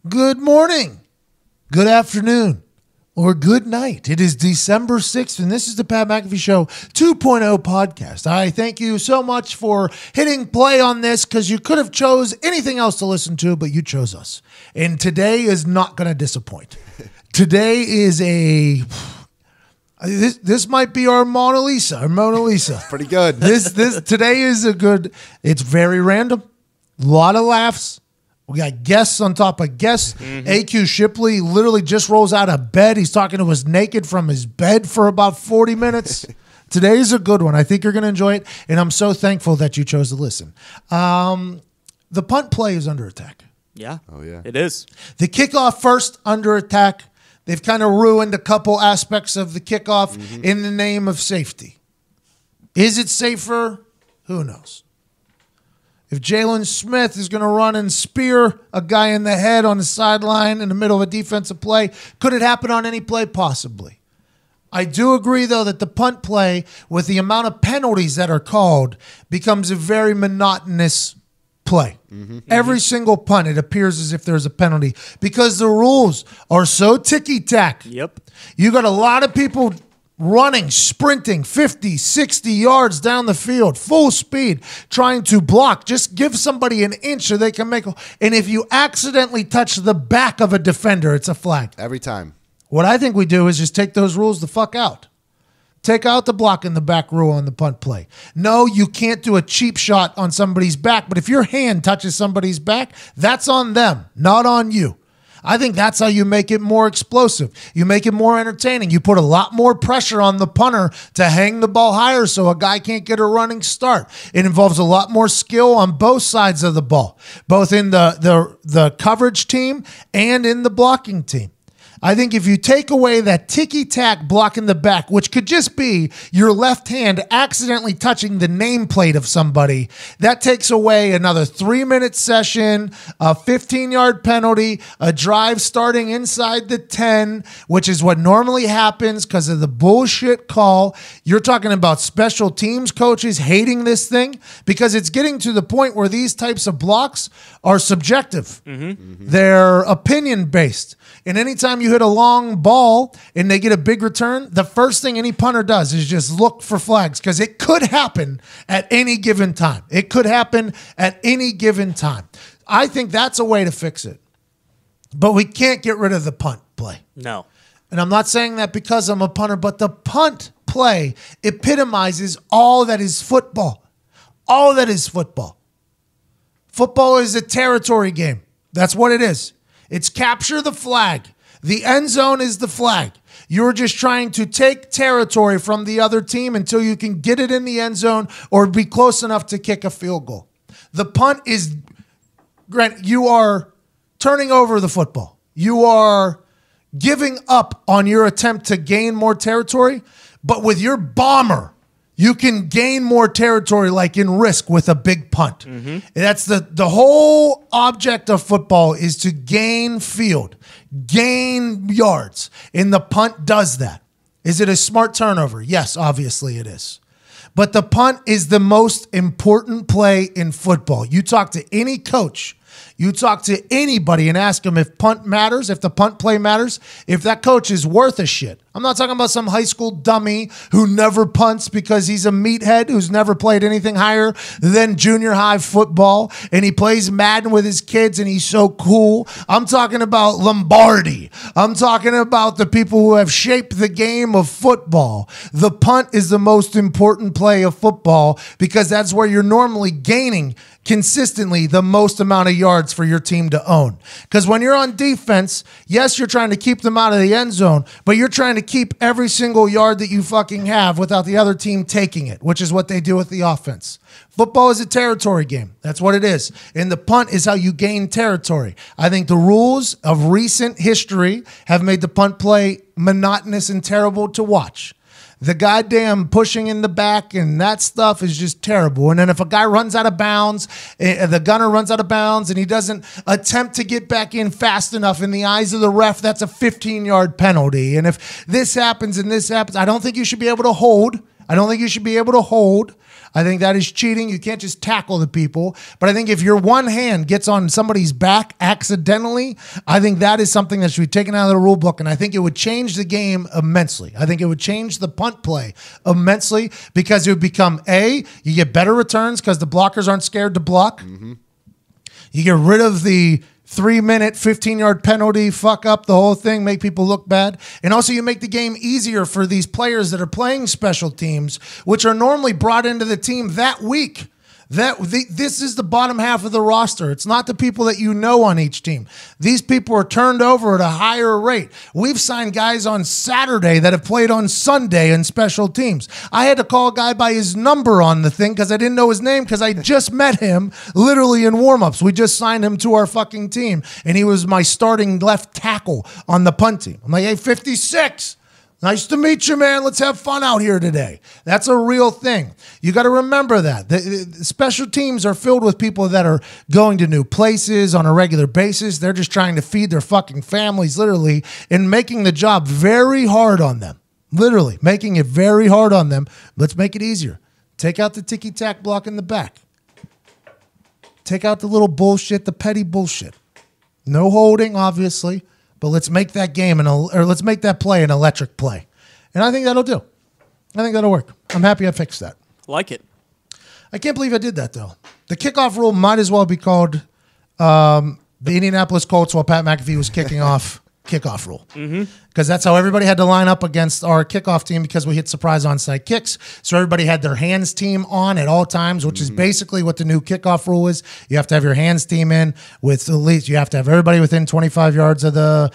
Good morning, good afternoon, or good night. It is December 6th, and this is the Pat McAfee Show 2.0 podcast. I thank you so much for hitting play on this because you could have chose anything else to listen to, but you chose us. And today is not going to disappoint. Today is This might be our Mona Lisa. Pretty good. Today is it's very random. A lot of laughs. We got guests on top of guests. AQ Shipley literally just rolls out of bed. He's talking to us naked from his bed for about 40 minutes. Today's a good one. I think you're going to enjoy it, and I'm so thankful that you chose to listen. The punt play is under attack. Yeah. Oh, yeah. It is. The kickoff first under attack. They've kind of ruined a couple aspects of the kickoff in the name of safety. Is it safer? Who knows? If Jalen Smith is going to run and spear a guy in the head on the sideline in the middle of a defensive play, could it happen on any play? Possibly. I do agree, though, that the punt play, with the amount of penalties that are called, becomes a very monotonous play. Every single punt, it appears as if there's a penalty because the rules are so ticky-tack. Yep. You got a lot of people running, sprinting 50, 60 yards down the field, full speed, trying to block. Just give somebody an inch so they can make a... And if you accidentally touch the back of a defender, it's a flag. Every time. What I think we do is just take those rules the fuck out. Take out the block in the back rule on the punt play. No, you can't do a cheap shot on somebody's back, but if your hand touches somebody's back, that's on them, not on you. I think that's how you make it more explosive. You make it more entertaining. You put a lot more pressure on the punter to hang the ball higher so a guy can't get a running start. It involves a lot more skill on both sides of the ball, both in the coverage team and in the blocking team. I think if you take away that ticky-tack block in the back, which could just be your left hand accidentally touching the nameplate of somebody, that takes away another 3-minute session, a 15-yard penalty, a drive starting inside the 10, which is what normally happens because of the bullshit call. You're talking about special teams coaches hating this thing because it's getting to the point where these types of blocks are subjective. They're opinion-based. And anytime you hit a long ball and they get a big return, the first thing any punter does is just look for flags because it could happen at any given time. It could happen at any given time. I think that's a way to fix it. But we can't get rid of the punt play. No. And I'm not saying that because I'm a punter, but the punt play epitomizes all that is football. All that is football. Football is a territory game. That's what it is. It's capture the flag. The end zone is the flag. You're just trying to take territory from the other team until you can get it in the end zone or be close enough to kick a field goal. The punt is, Grant, you are turning over the football. You are giving up on your attempt to gain more territory, but with your bomber, you can gain more territory like in Risk with a big punt. That's the whole object of football is to gain field, gain yards, and the punt does that. Is it a smart turnover? Yes, obviously it is. But the punt is the most important play in football. You talk to any coach, you talk to anybody and ask them if punt matters, if the punt play matters, if that coach is worth a shit. I'm not talking about some high school dummy who never punts because he's a meathead who's never played anything higher than junior high football and he plays Madden with his kids and he's so cool. I'm talking about Lombardi. I'm talking about the people who have shaped the game of football. The punt is the most important play of football because that's where you're normally gaining consistently the most amount of yards for your team to own. Because when you're on defense, yes, you're trying to keep them out of the end zone, but you're trying to keep every single yard that you fucking have without the other team taking it, which is what they do with the offense. Football is a territory game. That's what it is. And the punt is how you gain territory. I think the rules of recent history have made the punt play monotonous and terrible to watch. The goddamn pushing in the back and that stuff is just terrible. And then if a guy runs out of bounds, the gunner runs out of bounds and he doesn't attempt to get back in fast enough in the eyes of the ref, that's a 15-yard penalty. And if this happens and this happens, I don't think you should be able to hold. I think that is cheating. You can't just tackle the people. But I think if your one hand gets on somebody's back accidentally, I think that is something that should be taken out of the rule book. And I think it would change the game immensely. I think it would change the punt play immensely because it would become you get better returns because the blockers aren't scared to block. Mm-hmm. You get rid of the 3-minute, 15-yard penalty, fuck up the whole thing, make people look bad. And also you make the game easier for these players that are playing special teams, which are normally brought into the team that week. This is the bottom half of the roster. It's not the people that you know on each team. These people are turned over at a higher rate. We've signed guys on Saturday that have played on Sunday in special teams. I had to call a guy by his number on the thing because I didn't know his name because I just met him literally in warmups. We just signed him to our fucking team, and he was my starting left tackle on the punt team. I'm like, hey, 56. Nice to meet you, man. Let's have fun out here today. That's a real thing. You got to remember that. The special teams are filled with people that are going to new places on a regular basis. They're just trying to feed their fucking families, literally, and making the job very hard on them. Literally, making it very hard on them. Let's make it easier. Take out the ticky-tack block in the back. Take out the little bullshit, the petty bullshit. No holding, obviously. But let's make that game or let's make that play an electric play. And I think that'll do. I think that'll work. I'm happy I fixed that. Like it. I can't believe I did that, though. The kickoff rule might as well be called the Indianapolis Colts while Pat McAfee was kicking off kickoff rule. Because that's how everybody had to line up against our kickoff team because we hit surprise onside kicks. So everybody had their hands team on at all times, which is basically what the new kickoff rule is. You have to have your hands team in with at least you have to have everybody within 25 yards of the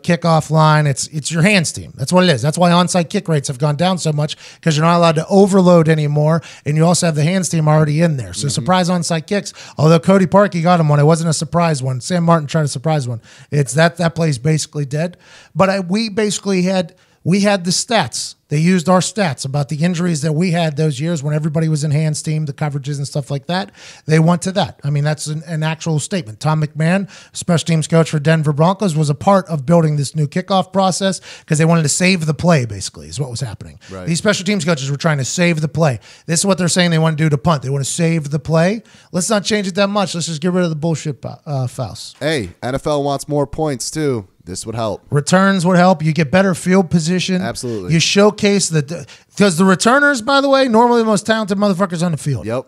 kickoff line. It's your hands team. That's what it is. That's why onside kick rates have gone down so much because you're not allowed to overload anymore, and you also have the hands team already in there. So surprise onside kicks, although Cody Parkey got him one, it wasn't a surprise one. Sam Martin tried a surprise one. It's that play's basically dead. But we basically had the stats. They used our stats about the injuries that we had those years when everybody was in hands team, the coverages and stuff like that. They went to that. I mean, that's an actual statement. Tom McMahon, special teams coach for Denver Broncos, was a part of building this new kickoff process because they wanted to save the play, basically, is what was happening. Right. These special teams coaches were trying to save the play. This is what they're saying they want to do to punt. They want to save the play. Let's not change it that much. Let's just get rid of the bullshit fouls. Hey, NFL wants more points, too. This would help. Returns would help. You get better field position. Absolutely. You showcase because the returners, by the way, normally the most talented motherfuckers on the field. Yep.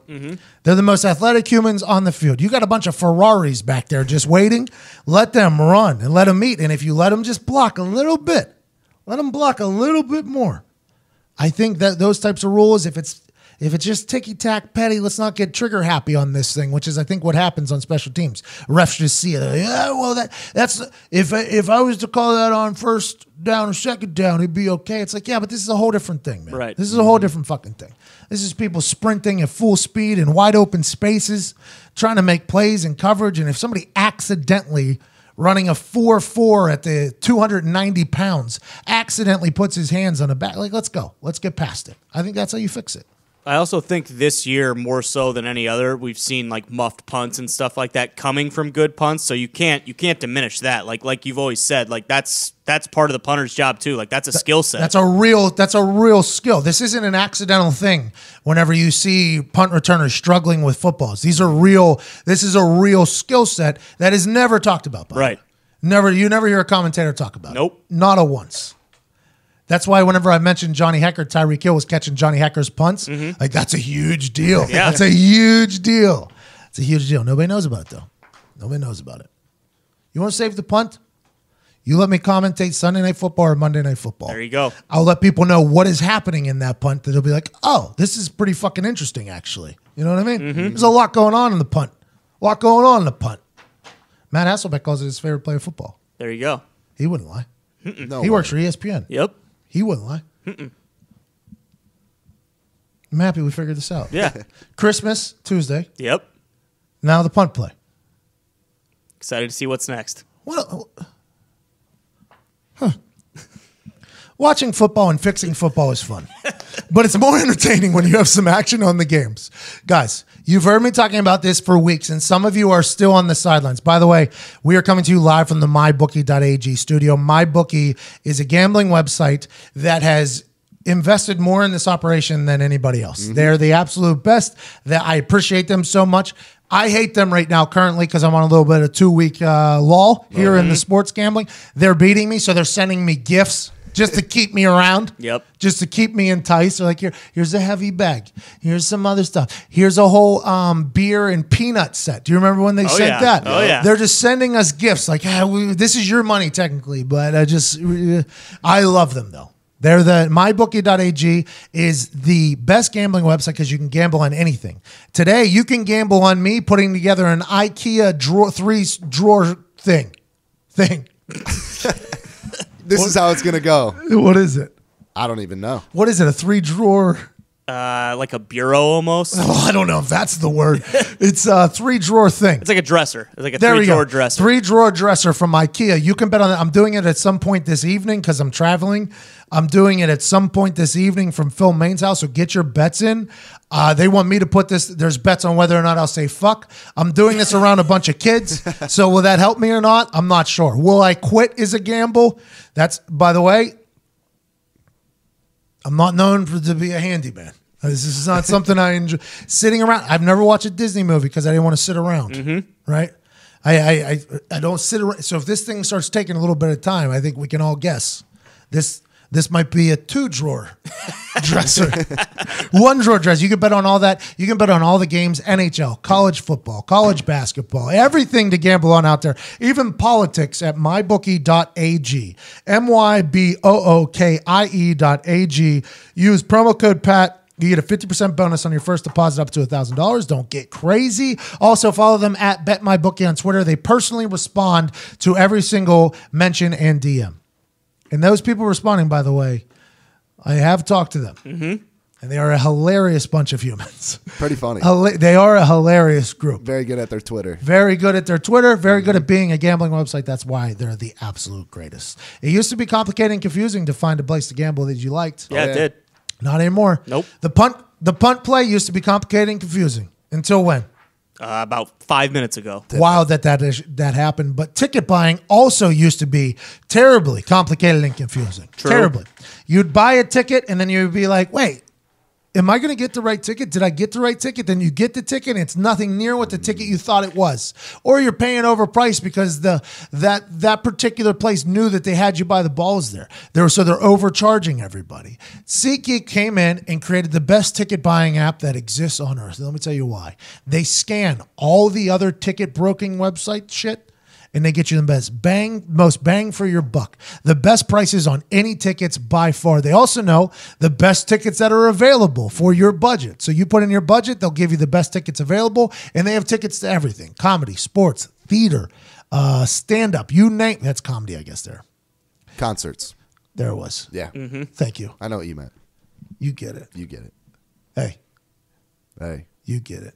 They're the most athletic humans on the field. You got a bunch of Ferraris back there just waiting. Let them run and let them eat. And if you let them just block a little bit, let them block a little bit more. I think that those types of rules, if it's just ticky-tack petty, let's not get trigger happy on this thing, which is, I think, what happens on special teams. Refs just see it. Like, yeah, well, that's if I was to call that on first down or second down, it'd be okay. It's like, yeah, but this is a whole different thing, man. Right. This is a whole different fucking thing. This is people sprinting at full speed in wide open spaces, trying to make plays and coverage. And if somebody accidentally running a 4.4 at the 290 pounds accidentally puts his hands on the back, like, let's go. Let's get past it. I think that's how you fix it. I also think this year, more so than any other, we've seen like muffed punts and stuff like that coming from good punts. So you can't diminish that. Like you've always said, like that's part of the punter's job too. Like that's a skill set. That's a real skill. This isn't an accidental thing. Whenever you see punt returners struggling with footballs, this is a real skill set that is never talked about. Right. You never hear a commentator talk about it. Nope. Not a once. That's why whenever I mentioned Johnny Hecker, Tyreek Hill was catching Johnny Hecker's punts. Like, that's a huge deal. Yeah. That's a huge deal. It's a huge deal. Nobody knows about it, though. Nobody knows about it. You want to save the punt? You let me commentate Sunday Night Football or Monday Night Football. There you go. I'll let people know what is happening in that punt. That they'll be like, oh, this is pretty fucking interesting, actually. You know what I mean? There's a lot going on in the punt. Matt Hasselbeck calls it his favorite play of football. There you go. He wouldn't lie. No He works for ESPN. Yep. He wouldn't lie. I'm happy we figured this out. Yeah. Christmas, Tuesday. Yep. Now the punt play. Excited to see what's next. Watching football and fixing football is fun. But it's more entertaining when you have some action on the games. Guys, you've heard me talking about this for weeks, and some of you are still on the sidelines. By the way, we are coming to you live from the MyBookie.ag studio. MyBookie is a gambling website that has invested more in this operation than anybody else. They're the absolute best. That I appreciate them so much. I hate them right now currently because I'm on a little bit of 2-week lull here in the sports gambling. They're beating me, so they're sending me gifts just to keep me around. Yep. Just to keep me enticed. They're like, here's a heavy bag. Here's some other stuff. Here's a whole beer and peanut set. Do you remember when they sent that? Oh, yeah. They're just sending us gifts. Like, this is your money technically, but I love them though. They're the MyBookie.ag is the best gambling website because you can gamble on anything. Today, you can gamble on me putting together an IKEA three-drawer thing. This is how it's going to go. What is it? I don't even know. What is it, a 3-drawer? Like a bureau almost. Oh, I don't know if that's the word. It's a 3-drawer thing. It's like a dresser. It's like a There we go. 3-drawer dresser. 3-drawer dresser from IKEA. You can bet on that. I'm doing it at some point this evening because I'm traveling. I'm doing it at some point this evening from Phil Main's house. So get your bets in. They want me to put this. There's bets on whether or not I'll say fuck. I'm doing this around a bunch of kids. So will that help me or not? I'm not sure. Will I quit is a gamble? That's, by the way, I'm not known to be a handyman. This is not something I enjoy. Sitting around. I've never watched a Disney movie because I didn't want to sit around. Right? I don't sit around. So if this thing starts taking a little bit of time, I think we can all guess. This might be a 2-drawer dresser. 1-drawer dresser. You can bet on all that. You can bet on all the games, NHL, college football, college basketball, everything to gamble on out there. Even politics at mybookie.ag. MYBOOKIE.ag. Use promo code PAT. You get a 50% bonus on your first deposit up to $1,000. Don't get crazy. Also, follow them at BetMyBookie on Twitter. They personally respond to every single mention and DM. And those people responding, by the way, I have talked to them. And they are a hilarious bunch of humans. Pretty funny. They are a hilarious group. Very good at their Twitter. Very good at their Twitter. Very good at being a gambling website. That's why they're the absolute greatest. It used to be complicated and confusing to find a place to gamble that you liked. Yeah, it did. Not anymore. Nope. The punt play used to be complicated and confusing. Until when? About 5 minutes ago. Wow, that happened. But ticket buying also used to be terribly complicated and confusing. True. Terribly. You'd buy a ticket and then you'd be like, wait, am I going to get the right ticket? Did I get the right ticket? Then you get the ticket and it's nothing near what the ticket you thought it was. Or you're paying overpriced because that particular place knew that they had you by the balls there. So they're overcharging everybody. SeatGeek came in and created the best ticket buying app that exists on earth. Let me tell you why. They scan all the other ticket broking website shit and they get you the most bang for your buck. The best prices on any tickets by far. They also know the best tickets that are available for your budget. So you put in your budget, they'll give you the best tickets available, and they have tickets to everything. Comedy, sports, theater, stand-up, you name. That's comedy, I guess, there. Concerts. There it was. Yeah. Thank you. I know what you meant. You get it. You get it. Hey. You get it.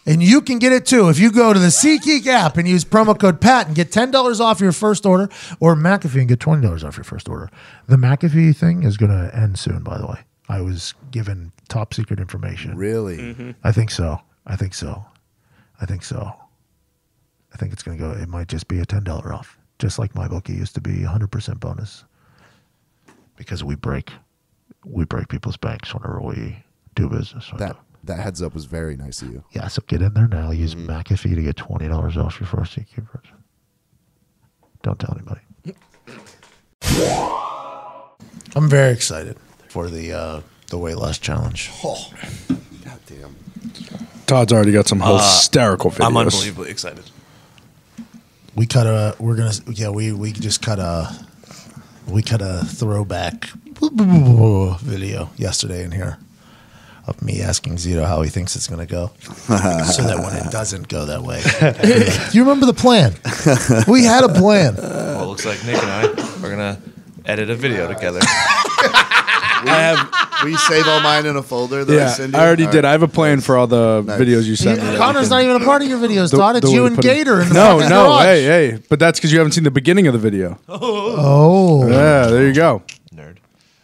And you can get it too if you go to the SeatGeek app and use promo code PAT and get $10 off your first order, or McAfee and get $20 off your first order. The McAfee thing is going to end soon, by the way. I was given top secret information. Really? I think so. I think it's going to go. It might just be a $10 off, just like MyBookie used to be 100% bonus. Because we break people's banks whenever we do business. That heads up was very nice of you. Yeah, so get in there now. Use McAfee to get $20 off your first SeatGeek purchase. Don't tell anybody. I'm very excited for the weight loss challenge. Oh, goddamn! Todd's already got some hysterical videos. I'm unbelievably excited. We cut a. We're gonna. Yeah, we just cut a. We cut a throwback video yesterday in here of me asking Zito how he thinks it's going to go, so that when it doesn't go that way, like, do you remember the plan? We had a plan. Well, it looks like Nick and I are going to edit a video together. Will you save all mine in a folder that I send you? I already did. I have a plan for all the videos you sent me. Connor's not even a part of your videos, Todd. It's you and Gator in the fucking No, garage. hey. But that's because you haven't seen the beginning of the video. Oh. Yeah, there you go. Nerd.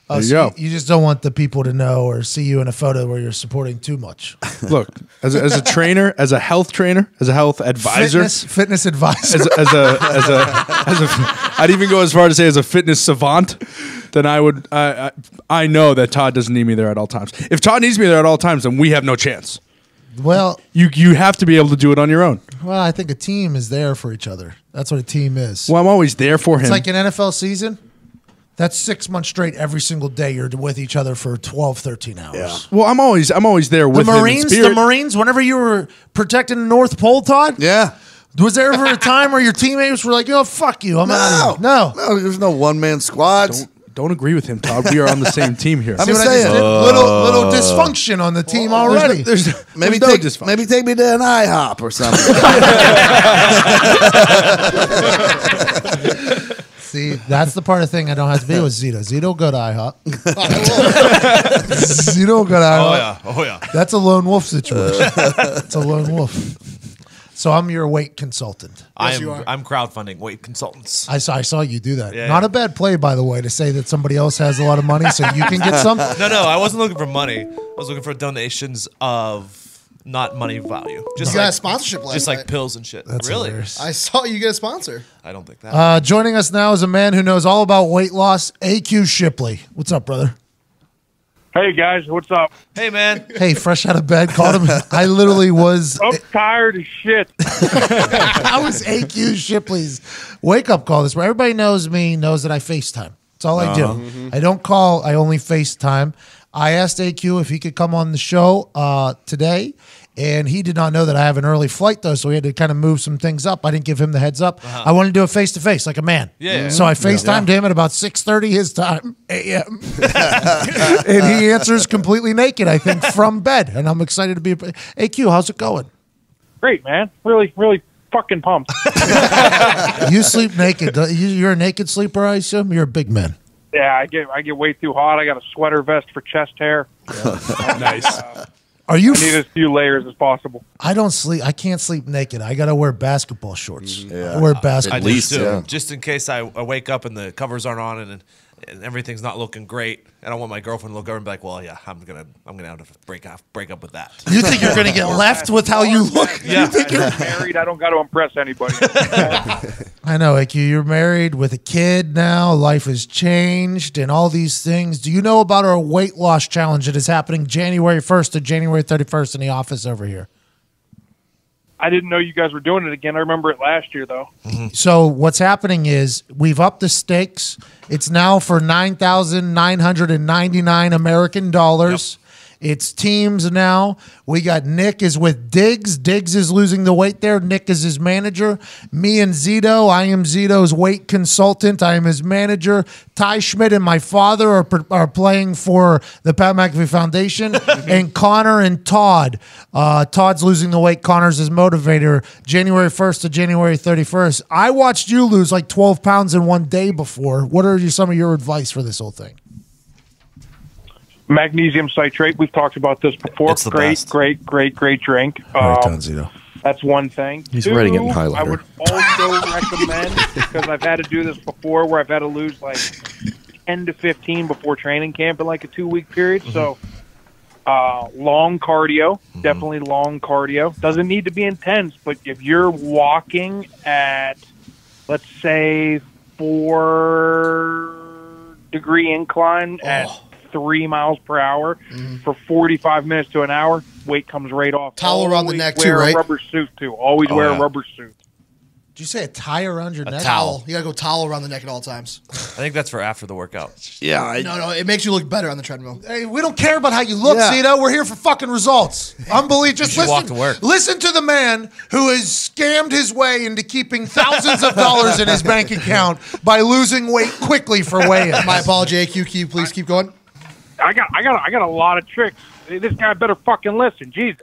Oh, There you so go. you just don't want the people to know or see you in a photo where you're supporting too much. Look, as a trainer, as a health trainer, as a health advisor, fitness advisor. I'd even go as far to say as a fitness savant. then I know that Todd doesn't need me there at all times. If Todd needs me there at all times, then we have no chance. Well, you have to be able to do it on your own. Well, I think a team is there for each other. That's what a team is. Well, I'm always there for him. It's like an NFL season. That's 6 months straight. Every single day, you're with each other for 12, 13 hours. Yeah. Well, I'm always there with him in spirit. The Marines. Whenever you were protecting the North Pole, Todd. Yeah. Was there ever a time where your teammates were like, "Oh, fuck you, I'm out of here"? No. There's no one-man squads. Don't agree with him, Todd. We are on the same team here. I'm saying little dysfunction on the team already. Maybe take me to an IHOP or something. See, that's the part of the thing I don't have to be with Zito. Zito will go to IHOP. Zito will go to IHOP. Oh yeah. That's a lone wolf situation. It's a lone wolf. So I'm your weight consultant. I'm crowdfunding weight consultants. I saw you do that. Yeah, Not a bad play, by the way, to say that somebody else has a lot of money so you can get some. No, I wasn't looking for money. I was looking for donations of not money value. Just got a sponsorship last Just night. like pills and shit. That's really? hilarious. I saw you get a sponsor. I don't think that. Joining us now is a man who knows all about weight loss, AQ Shipley. What's up, brother? Hey guys, what's up? Hey man. Hey, fresh out of bed, called him. I literally was. I'm tired as shit. I was AQ Shipley's wake up call. This where everybody knows me, knows that I FaceTime. That's all I do. Mm-hmm. I don't call. I only FaceTime. I asked AQ if he could come on the show today, and he did not know that I have an early flight though, so we had to kind of move some things up. I didn't give him the heads up. I wanted to do it face to face, like a man. Yeah. So I FaceTimed him at about 6:30 his time a.m. and he answers completely naked, I think, from bed, and I'm excited to be. AQ, how's it going? Great, man. Really, really fucking pumped. You sleep naked. You're a naked sleeper, I assume. You're a big man. Yeah, I get way too hot. I got a sweater vest for chest hair. Nice. Are you? I need as few layers as possible. I don't sleep. I can't sleep naked. I gotta wear basketball shorts. I wear basketball. I At do least, too. yeah. Just in case I wake up and the covers aren't on and everything's not looking great. I don't want my girlfriend to look over and be like, "Well, yeah, I'm gonna have to break up with that." You think you're gonna get left with how you look? Yeah. I'm married. I don't got to impress anybody. I know, AQ. You're married with a kid now. Life has changed and all these things. Do you know about our weight loss challenge that is happening January 1st to January 31st in the office over here? I didn't know you guys were doing it again. I remember it last year, though. So what's happening is we've upped the stakes. It's now for $9,999 American dollars. It's teams now. We got Nick is with Diggs. Diggs is losing the weight there. Nick is his manager. Me and Zito. I am Zito's weight consultant. I am his manager. Ty Schmidt and my father are playing for the Pat McAfee Foundation. And Connor and Todd. Todd's losing the weight. Connor's his motivator. January 1st to January 31st. I watched you lose like 12 pounds in one day before. What are some of your advice for this whole thing? Magnesium citrate. We've talked about this before. It's the great best. drink. Zito. That's one thing. He's Two, writing it in highlighter. I would also recommend, because I've had to do this before, where I've had to lose like 10 to 15 before training camp in like a 2-week period. So long cardio, definitely long cardio. Doesn't need to be intense, but if you're walking at, let's say, 4-degree incline at 3 miles per hour for 45 minutes to an hour, weight comes right off. Towel around the Always neck too, wear right? a rubber suit too. Always wear a rubber suit. Did you say a tie around your neck? towel. You gotta go towel around the neck at all times. I think that's for after the workout. Yeah. No, it makes you look better on the treadmill. Hey, we don't care about how you look, Zito. We're here for fucking results. Unbelievable. Just should walk listen. to work. Listen to the man who has scammed his way into keeping thousands of dollars in his bank account by losing weight quickly for weigh-ins. My apology, AQ. Can you please keep going? I got a lot of tricks. This guy better fucking listen. Jesus.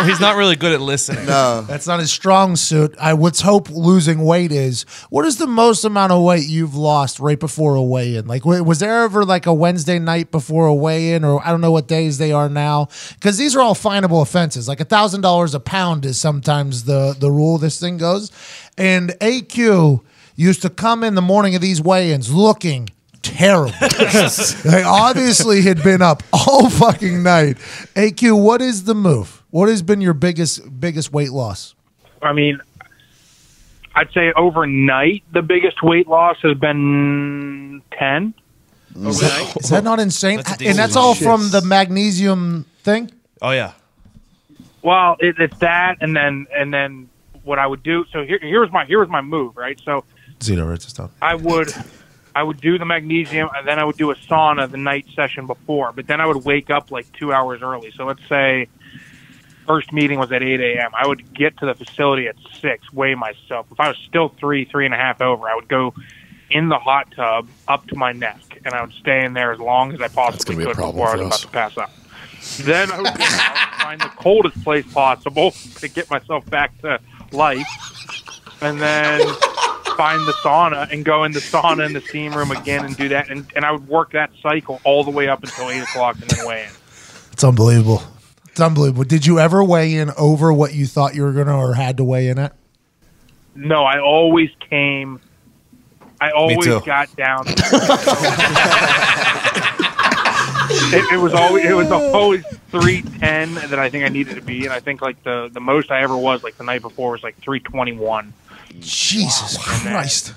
He's not really good at listening. No. That's not his strong suit. I would hope losing weight is. What is the most amount of weight you've lost right before a weigh-in? Like, was there ever like a Wednesday night before a weigh-in, or I don't know what days they are now? Because these are all finable offenses. Like $1,000 a pound is sometimes the rule this thing goes. And AQ used to come in the morning of these weigh-ins looking terrible. They obviously had been up all fucking night. AQ, what is the move? What has been your biggest weight loss? I mean, I'd say overnight the biggest weight loss has been 10. Overnight. Is that not insane? That's a And decent that's all shit. from the magnesium thing? Oh yeah. Well, it's that, and then what I would do. So here was my move, right? So Zito writes this down. I would do the magnesium, and then I would do a sauna the night session before. But then I would wake up like 2 hours early. So let's say first meeting was at 8 a.m. I would get to the facility at 6, weigh myself. If I was still 3.5 over, I would go in the hot tub up to my neck, and I would stay in there as long as I possibly could before I was about to pass out. Then I would find the coldest place possible to get myself back to life, and then find the sauna and go in the sauna in the steam room again and do that. And I would work that cycle all the way up until 8 o'clock and then weigh in. It's unbelievable. It's unbelievable. Did you ever weigh in over what you thought you were going to or had to weigh in at? No, I always too. got down. It was always 310 that I think I needed to be, and I think like the most I ever was like the night before was like 321. Jesus Christ.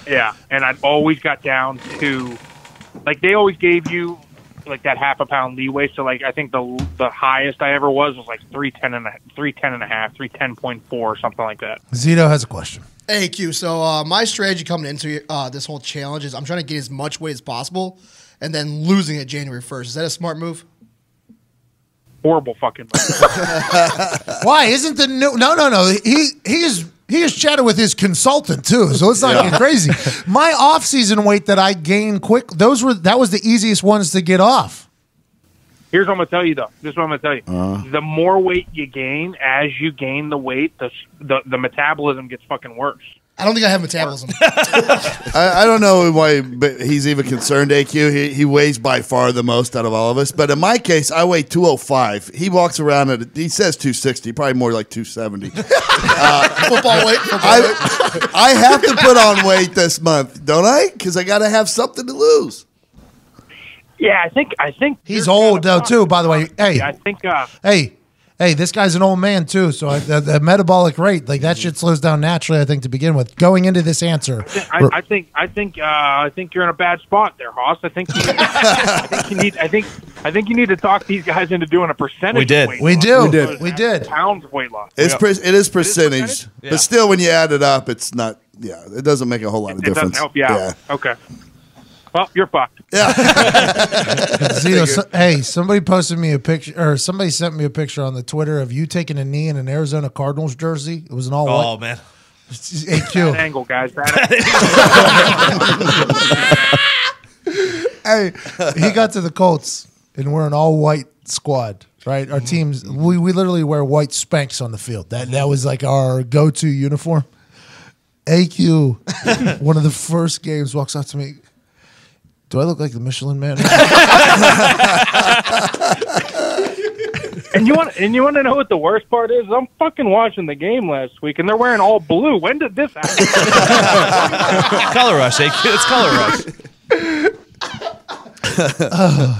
Yeah, and I always got down to, like, they always gave you like that half a pound leeway. So like I think the highest I ever was like 310.4, something like that. Zito has a question. Hey, Q. So my strategy coming into this whole challenge is I'm trying to gain as much weight as possible and then losing it January 1st. Is that a smart move? Horrible fucking move. Why isn't the new? No. He has chatted with his consultant too, so it's not getting crazy. My off-season weight that I gained quick, that was the easiest ones to get off. Here's what I'm gonna tell you though. This is what I'm gonna tell you. The more weight you gain, as you gain the weight, the metabolism gets fucking worse. I don't think I have metabolism. I don't know why but he's even concerned, AQ. He weighs by far the most out of all of us. But in my case, I weigh 205. He walks around he says 260, probably more like 270. Football weight. I have to put on weight this month, don't I? Because I got to have something to lose. Yeah, I think He's old though too. By the way, hey, I think hey, this guy's an old man too. So the metabolic rate, like that shit slows down naturally. I think to begin with, going into this answer, I think you're in a bad spot there, Hoss. I think you need to talk these guys into doing a percentage. We did. Weight We loss. did. We did. Pounds of weight loss. It is percentage, Yeah. but still, when you add it up, it's not. Yeah, it doesn't make a whole lot of It difference. doesn't help you out. Yeah. Okay. Well, you're fucked. Zito, hey, somebody posted me a picture, or somebody sent me a picture on the Twitter of you taking a knee in an Arizona Cardinals jersey. It was an all Oh white. man. AQ. Bad angle, guys. Hey, he got to the Colts, and we're an all white squad, right? Our teams, we literally wear white Spanx on the field. That was like our go-to uniform. AQ, one of the first games, walks up to me. Do I look like the Michelin Man? And you want to know what the worst part is? I'm fucking watching the game last week, and they're wearing all blue. When did this happen? Color rush, AQ. It's color rush.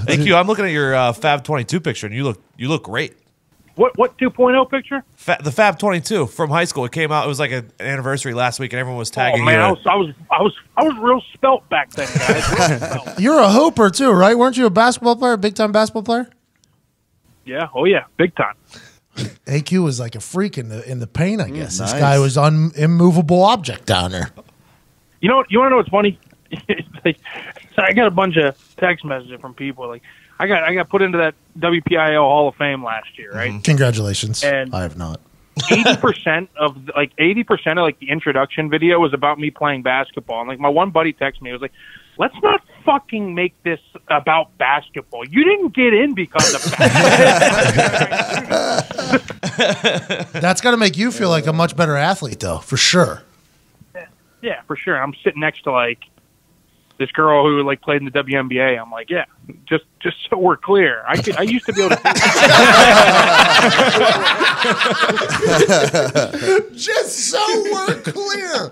AQ, I'm looking at your Fab 22 picture, and you look great. What 2.0 picture? The Fab 22 from high school. It came out. It was like an anniversary last week, and everyone was tagging Oh man, you. I was real spelt back then, guys. Real spelt. You're a hooper too, right? Weren't you a basketball player, big time basketball player? Yeah. Oh yeah. Big time. AQ was like a freak in the paint, I guess. This nice. guy was immovable object down there. You know what? You want to know what's funny? Like, I got a bunch of text messages from people. Like, I got put into that WPIL Hall of Fame last year, right? Congratulations. And- I have not. 80% of the introduction video was about me playing basketball. And like my one buddy texted me, he was like, "Let's not fucking make this about basketball. You didn't get in because of basketball." That's got to make you feel like a much better athlete, though, for sure. Yeah, for sure. I'm sitting next to like this girl who like played in the WNBA. I'm like, yeah, just so we're clear. I used to be able to do Just so we're clear.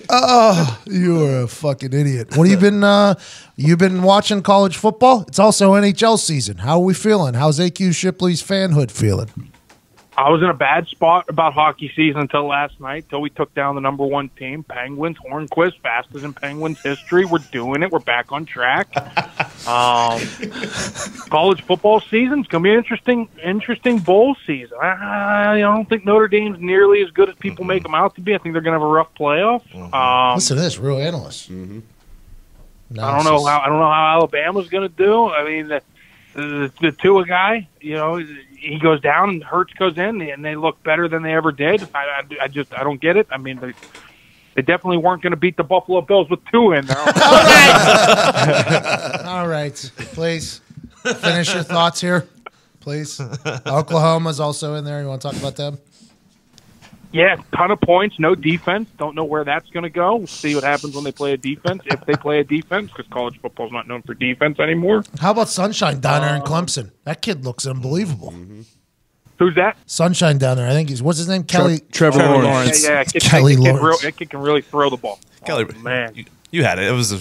Oh, you are a fucking idiot. What have you been? You've been watching college football? It's also NHL season. How are we feeling? How's AQ Shipley's fanhood feeling? I was in a bad spot about hockey season until last night, till we took down the #1 team, Penguins. Hornquist, fastest in Penguins history. We're doing it. We're back on track. College football season's gonna be an interesting bowl season. I don't think Notre Dame's nearly as good as people make them out to be. I think they're gonna have a rough playoff. Listen to this, real analyst. I don't know how Alabama's gonna do. I mean, the Tua guy, he goes down and Hurts goes in, and they look better than they ever did. I don't get it. I mean, they definitely weren't going to beat the Buffalo Bills with Tua in there. All right, please finish your thoughts here, please. Oklahoma's also in there. You want to talk about them? Yeah, ton of points, no defense. Don't know where that's going to go. We'll see what happens when they play a defense, if they play a defense, because college football's not known for defense anymore. How about Sunshine down there in Clemson? That kid looks unbelievable. Who's that? Sunshine down there. I think what's his name? Trevor Lawrence. Yeah. Kelly Lawrence. That kid can really throw the ball. Kelly, man. You had it. That was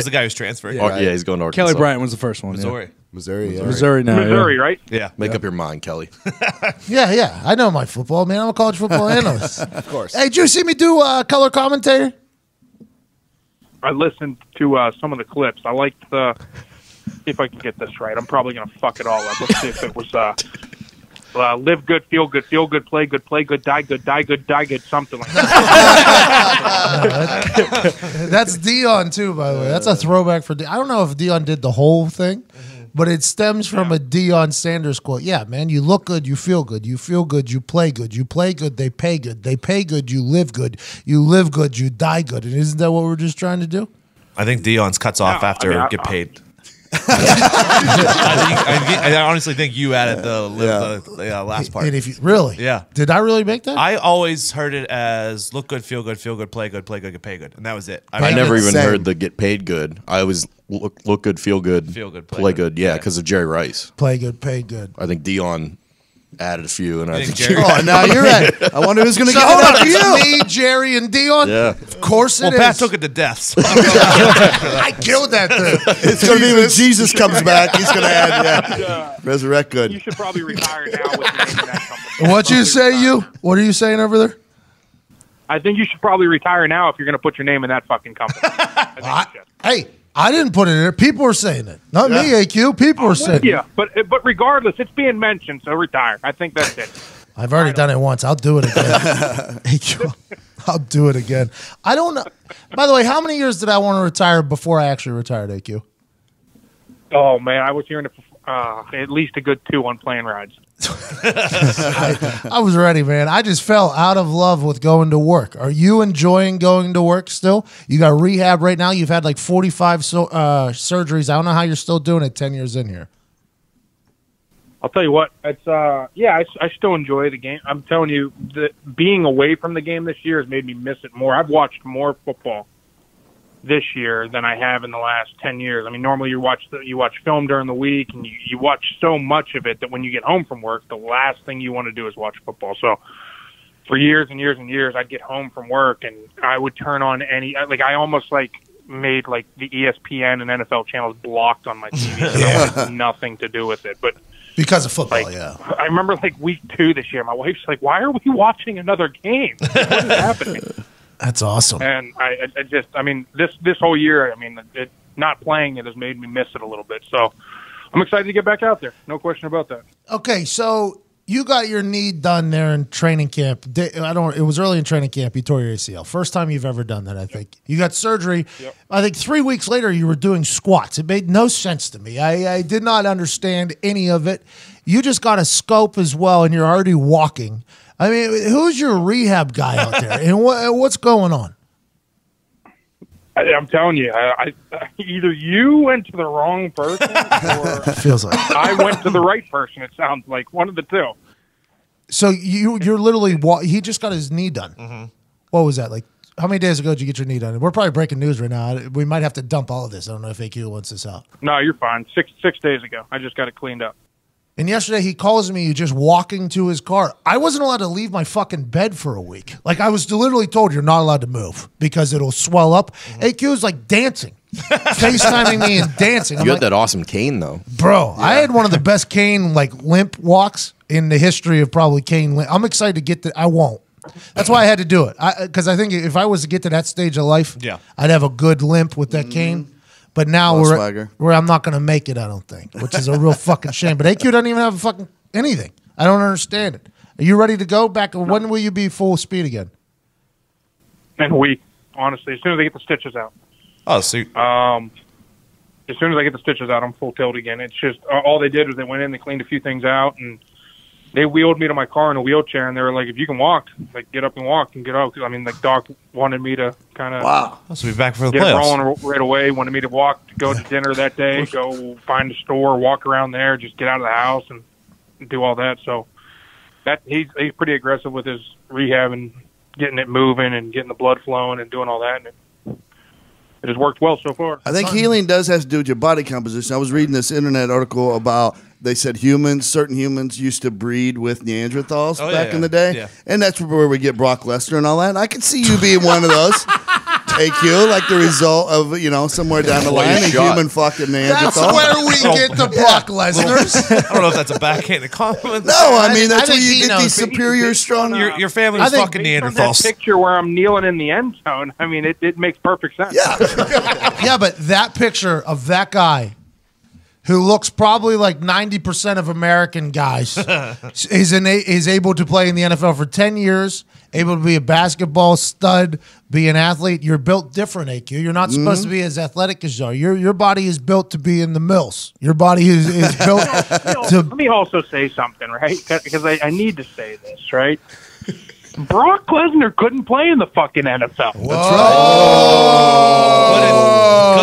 the guy who's transferred. Yeah, he's going to Arkansas. Kelly Bryant was the first one. Missouri. Missouri, yeah. Missouri now. Missouri, right? Yeah. Make up your mind, Kelly. Yeah. I know my football, man. I'm a college football analyst. Of course. Hey, did you see me do color commentator? I listened to some of the clips. I liked see if I can get this right. I'm probably going to fuck it all up. Let's see if it was live good, feel good, play good, die good, die good, something like that. That's Dion, too, by the way. That's a throwback for I don't know if Dion did the whole thing, but it stems from a Deion Sanders quote. Yeah, man, you look good, you feel good, you play good, they pay good, you live good, you die good. And isn't that what we're just trying to do? I think Dion's cuts off after get paid. I honestly think you added the last part. And if you really, did I really make that? I always heard it as look good, feel good, play good, get paid good, and that was it. I never even heard the get paid good. I always look good, feel good, play good. Yeah, because of Jerry Rice. Play good, pay good. I think Dion added a few, and I think Jerry. Oh, now you're right. I wonder who's going to So get hold it on, out to you. it's me, Jerry, and Dion. Yeah. Of course it is. Pat took it to death. So I killed that thing. It's going to be when Jesus comes back. He's going to add, resurrect good. You should probably retire now with the name of that company. What you say, you? What are you saying over there? I think you should probably retire now if you're going to put your name in that fucking company. Hey, I didn't put it in there. People are saying it. Not me, AQ. People are saying it. Yeah, but regardless, it's being mentioned, so retire. I think that's it. I've already done it once. I'll do it again. AQ, I'll do it again. I don't know. By the way, how many years did I want to retire before I actually retired, AQ? Oh, man, I was hearing it for at least a good 2 on plane rides. I was ready, man. I just fell out of love with going to work. Are you enjoying going to work still? You got rehab right now. You've had like 45 surgeries. I don't know how you're still doing it 10 years in here. I'll tell you what. It's I still enjoy the game. I'm telling you, being away from the game this year has made me miss it more. I've watched more football this year than I have in the last 10 years. I mean, normally you watch film during the week, and you watch so much of it that when you get home from work, the last thing you want to do is watch football. So for years and years and years, I'd get home from work and I would turn on I almost made the ESPN and NFL channels blocked on my TV. It had nothing to do with it, but because of football, yeah. I remember week 2 this year, my wife's like, "Why are we watching another game? What is happening?" That's awesome. And this whole year, not playing it has made me miss it a little bit. So I'm excited to get back out there. No question about that. Okay, so you got your knee done there in training camp. It was early in training camp. You tore your ACL. First time you've ever done that, I think. You got surgery. Yep. I think 3 weeks later you were doing squats. It made no sense to me. I did not understand any of it. You just got a scope as well, and you're already walking. I mean, who's your rehab guy out there, and what's going on? I'm telling you, either you went to the wrong person, or it feels like I went to the right person. It sounds like one of the two. So you're literally he just got his knee done. Mm-hmm. What was that like? How many days ago did you get your knee done? We're probably breaking news right now. We might have to dump all of this. I don't know if AQ wants this out. No, you're fine. Six days ago, I just got it cleaned up. And yesterday he calls me just walking to his car. I wasn't allowed to leave my fucking bed for a week. Like I was literally told you're not allowed to move because it'll swell up. AQ is like dancing, FaceTiming me and dancing. You had that awesome cane though. Bro, I had one of the best cane like limp walks in the history of probably cane limp. I'm excited to get to I won't. That's why I had to do it. Because I think if I was to get to that stage of life, I'd have a good limp with that cane. But now where I'm not going to make it, I don't think, which is a real fucking shame. But AQ doesn't even have a fucking anything. I don't understand it. Are you ready to go back? When will you be full speed again? In a week, honestly. As soon as I get the stitches out. Oh, so as soon as I get the stitches out, I'm full tilt again. It's just all they did was they went in, they cleaned a few things out, and they wheeled me to my car in a wheelchair, and they were like, if you can walk, like, get up and walk and get out. I mean, like, Doc wanted me to kind of so we're back for the get playoffs. rolling right away, wanted me to walk, to go to dinner that day, go find a store, walk around there, just get out of the house and do all that. So that he's pretty aggressive with his rehab and getting it moving and getting the blood flowing and doing all that. And it has worked well so far. I think healing does have to do with your body composition. I was reading this internet article about they said certain humans used to breed with Neanderthals back in the day. And that's where we get Brock Lesnar and all that. And I could see you being one of those. AQ, like the result of, somewhere down the line, a human fucking Neanderthal. That's where we get the Brock Lesnar's. I don't know if that's a backhanded compliment. No, I mean, that's where you get these superior, strong. Your family was fucking Neanderthals. That picture where I'm kneeling in the end zone, I mean, it makes perfect sense. Yeah. Yeah, but that picture of that guy who looks probably like 90% of American guys is able to play in the NFL for 10 years, able to be a basketball stud, be an athlete. You're built different, AQ. You're not supposed to be as athletic as you are. Your body is built to be in the mills. Your body is built to... Let me also say something, right? Because I need to say this, right? Brock Lesnar couldn't play in the fucking NFL. That's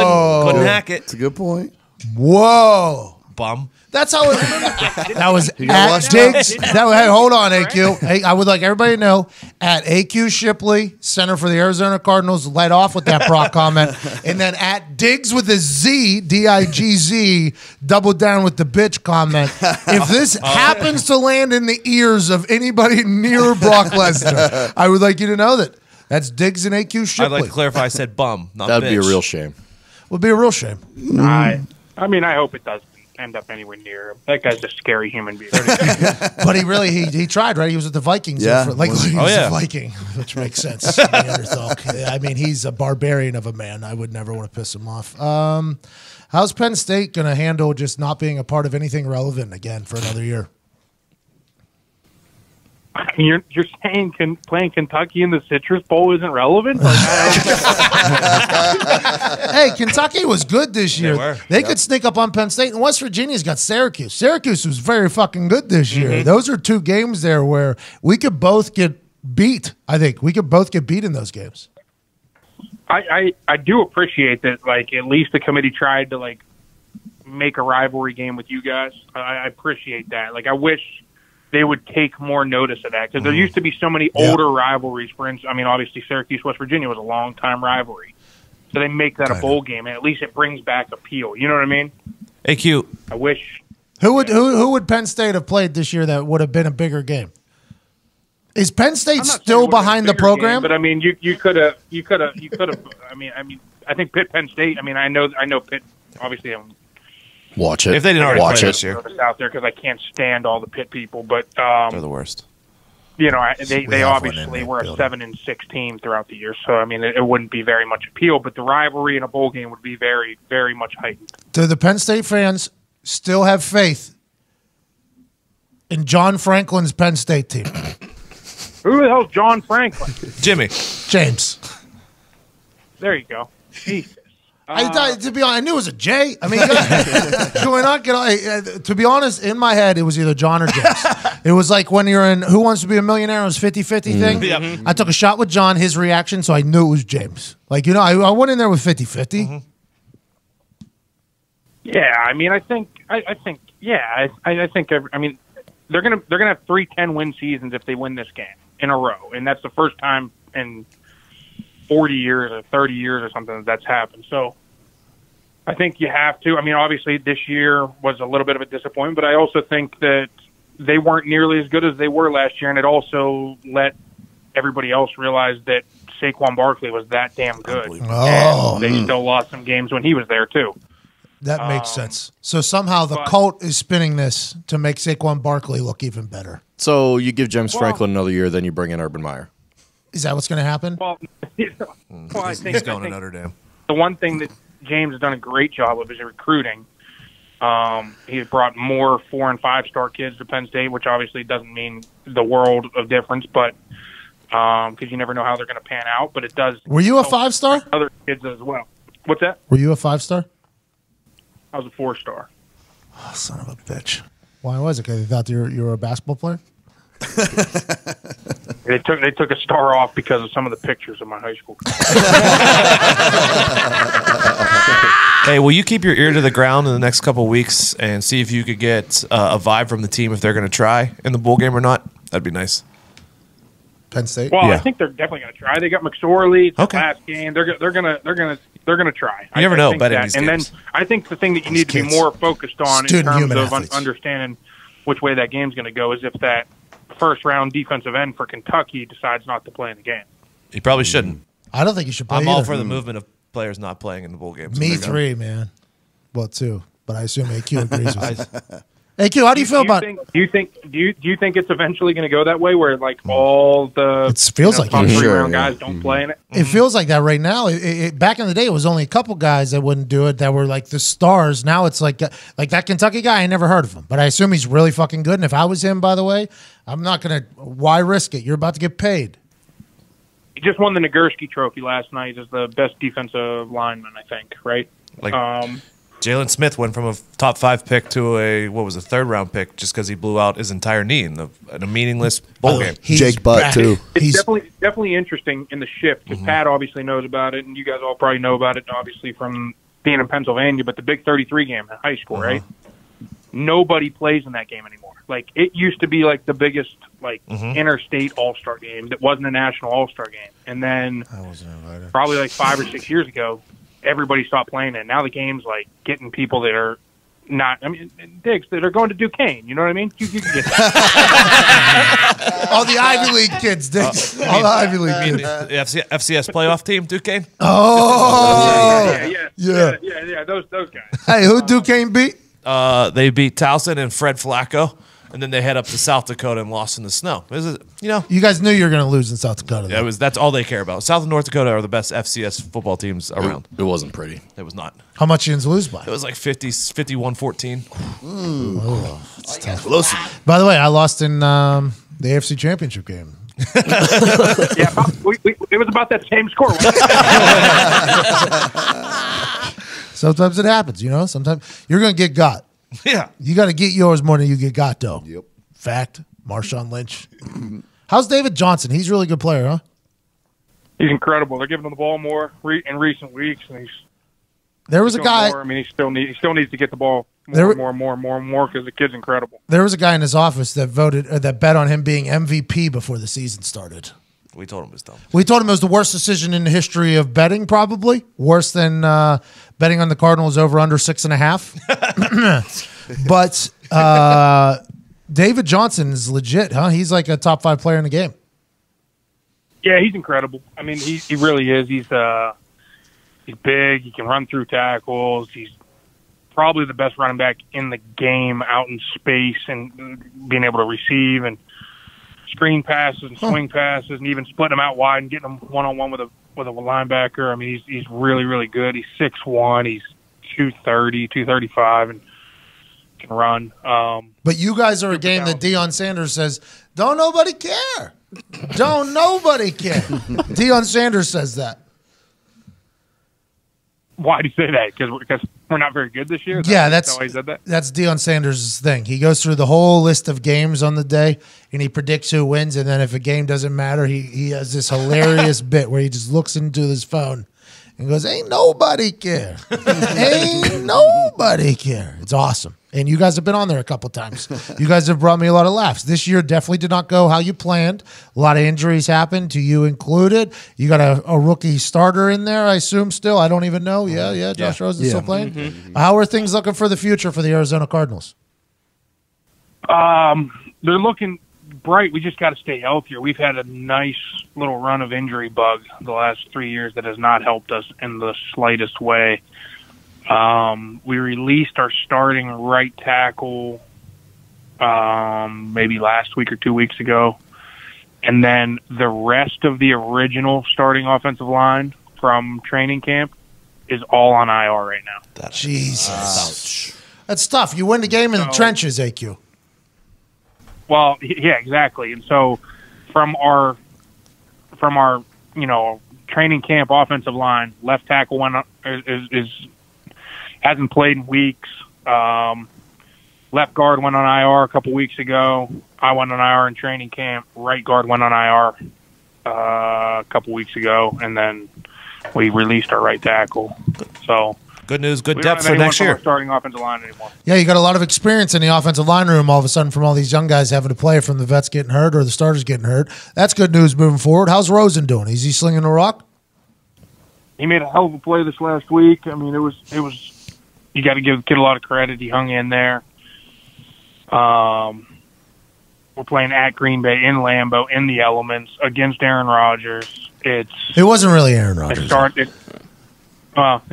right. Couldn't hack it. That's a good point. Whoa. Bum. That's how it. That was at Diggs. Hey, hold on, AQ. Hey, I would like everybody to know at AQ Shipley, center for the Arizona Cardinals, led off with that Brock comment, and then at Diggs with a Z, D-I-G-Z, doubled down with the bitch comment. If this happens to land in the ears of anybody near Brock Lesnar, I would like you to know that that's Diggs and AQ Shipley. I'd like to clarify. I said bum, not That'd be a bitch. real shame. Would be a real shame. I mean, I hope it doesn't end up anywhere near him. That guy's a scary human being. But he really he tried, right? He was with the Vikings. Yeah. He was a Viking, which makes sense. I mean, he's a barbarian of a man. I would never want to piss him off. How's Penn State going to handle just not being a part of anything relevant again for another year? You're saying playing Kentucky in the Citrus Bowl isn't relevant? Hey, Kentucky was good this year. They could sneak up on Penn State, and West Virginia's got Syracuse. Syracuse was very fucking good this year. Those are two games there where we could both get beat. I think we could both get beat in those games. I do appreciate that. Like, at least the committee tried to like make a rivalry game with you guys. I appreciate that. Like, I wish they would take more notice of that because there used to be so many older rivalries. For instance, I mean, obviously Syracuse, West Virginia was a long-time rivalry. So they make that a bowl game, and at least it brings back appeal. You know what I mean? AQ. I wish. Who would Penn State have played this year that would have been a bigger game? Is Penn State still behind the program? Game, but I mean, you could have. I mean, I think Penn State. I mean, I know Pitt. Obviously, Watch it. If they didn't already watch play it this year. out there because I can't stand all the Pitt people, but They're the worst. you know, they obviously were a 7-6 team throughout the year, so I mean, it wouldn't be very much appeal, but the rivalry in a bowl game would be very, very much heightened. Do the Penn State fans still have faith in John Franklin's Penn State team? Who the hell's John Franklin? Jimmy. James. There you go. Jesus. To be honest, I knew it was a J. I mean, can we not get? To be honest, in my head, it was either John or James. It was like when you're in Who Wants to Be a Millionaire, it was 50-50 thing. Yep. I took a shot with John, his reaction, so I knew it was James. Like, you know, I went in there with 50-50. Yeah, I mean, I think, I mean, they're gonna have 3 10-win seasons if they win this game in a row, and that's the first time in 40 years or 30 years or something that's happened. So I think you have to. I mean, obviously this year was a little bit of a disappointment, but I also think that they weren't nearly as good as they were last year, and it also let everybody else realize that Saquon Barkley was that damn good. Oh. And they still lost some games when he was there, too. That makes sense. So somehow the cult is spinning this to make Saquon Barkley look even better. So you give James Franklin another year, then you bring in Urban Meyer. Is that what's going to happen? Well, I think He's going to Notre Dame. The one thing that James has done a great job of is recruiting. He's brought more 4- and 5-star kids to Penn State, which obviously doesn't mean the world of difference, but because you never know how they're going to pan out. But it does. Were you a 5-star? Other kids as well. What's that? Were you a 5-star? I was a 4-star. Oh, son of a bitch. Why was it? Because they thought you were a basketball player? They took a star off because of some of the pictures of my high school. Hey, will you keep your ear to the ground in the next couple of weeks and see if you could get a vibe from the team if they're going to try in the bowl game or not? That'd be nice. Penn State? Well, Yeah. I think they're definitely going to try. They got McSorley. It's Okay. the last game. They're gonna try. You never I know think betting that. these And games. then I think the thing that you need to be kids. more focused on in Student terms human of athletes. understanding which way that game's going to go is if that first-round defensive end for Kentucky decides not to play in the game. You probably shouldn't. I don't think you should play I'm all either. for the movement of players not playing in the bowl games. Me 3, man. Well, 2. But I assume AQ agrees with it. AQ, how do you feel about it? Do you think it's eventually going to go that way, where like all the It feels like top it. three-round guys don't play in it? It feels like that right now. Back in the day, it was only a couple guys that wouldn't do it that were like the stars. Now it's like that Kentucky guy. I never heard of him, but I assume he's really fucking good. And if I was him, by the way, I'm not gonna. Why risk it? You're about to get paid. He just won the Nagurski Trophy last night as the best defensive lineman, I think. Right? Like Jalen Smith went from a top 5 pick to a 3rd round pick just because he blew out his entire knee in a meaningless bowl game. He's Jake Butt, back. too. It's definitely interesting in the shift because Pat obviously knows about it, and you guys all probably know about it, obviously from being in Pennsylvania. But the Big 33 game in high school, right? Nobody plays in that game anymore. Like it used to be like the biggest interstate All-Star game that wasn't a national All-Star game, and then I wasn't invited. probably like 5 or 6 years ago, everybody stopped playing it. Now the game's like getting people that are not. I mean, Diggs that are going to Duquesne. You know what I mean? You can get that. All the Ivy League kids, Dick. All the Ivy League kids. The FCS playoff team, Duquesne? Oh, yeah. Those guys. Hey, who Duquesne beat? They beat Towson and Fred Flacco, and then they head up to South Dakota and lost in the snow. You guys knew you were going to lose in South Dakota. though. That's all they care about. South and North Dakota are the best FCS football teams around. It wasn't pretty. It was not. How much you lose by? It was like 51-14. By the way, I lost in the AFC Championship game. Yeah, it was about that same score. Sometimes it happens, you know. Sometimes you're going to get got. Yeah. You got to get yours more than you get got, though. Yep. Fact. Marshawn Lynch. How's David Johnson? He's a really good player, huh? He's incredible. They're giving him the ball more in recent weeks, and There was a doing guy. more. I mean, he still needs to get the ball There- more because the kid's incredible. There was a guy in his office that bet on him being MVP before the season started. We told him it was dumb. We told him it was the worst decision in the history of betting, probably worse than betting on the Cardinals over under 6.5. But David Johnson is legit, huh? He's like a top 5 player in the game. Yeah, he's incredible. I mean, he really is. He's big. He can run through tackles. He's probably the best running back in the game out in space and being able to receive and screen passes and swing passes and even splitting them out wide and getting them one-on-one with a linebacker. I mean, he's really, really good. He's 6'1". He's 230, 235, and can run. But you guys are a game that Deion Sanders says, don't nobody care. Don't nobody care. Deion Sanders says that. Why do you say that? Because we're not very good this year? Yeah, why he said that? that's Deion Sanders' thing. He goes through the whole list of games on the day, and he predicts who wins. And then if a game doesn't matter, he has this hilarious bit where he just looks into his phone and goes, "Ain't nobody care. Ain't nobody care." It's awesome. And you guys have been on there a couple times. You guys have brought me a lot of laughs. This year definitely did not go how you planned. A lot of injuries happened, to you included. You got a rookie starter in there, I assume, still. I don't even know. Yeah. Josh Rosen's still playing. How are things looking for the future for the Arizona Cardinals? They're looking bright. We just got to stay healthier. We've had a nice little run of injury bug the last 3 years that has not helped us in the slightest way. We released our starting right tackle maybe last week or 2 weeks ago. And then the rest of the original starting offensive line from training camp is all on IR right now. Jesus. That's tough. You win the game in the trenches, AQ. Well, yeah, exactly. And so from our training camp offensive line, left tackle hasn't played in weeks. Left guard went on IR a couple weeks ago. I went on IR in training camp. Right guard went on IR a couple weeks ago, and then we released our right tackle. So good news, good we don't depth have for next anyone year. from our starting offensive line anymore. Yeah, you got a lot of experience in the offensive line room all of a sudden from all these young guys having to play from the vets getting hurt or the starters getting hurt. That's good news moving forward. How's Rosen doing? Is he slinging the rock? He made a hell of a play this last week. I mean, it was. You got to give the kid a lot of credit. He hung in there. We're playing at Green Bay in Lambeau in the elements against Aaron Rodgers. It wasn't really Aaron Rodgers. It started off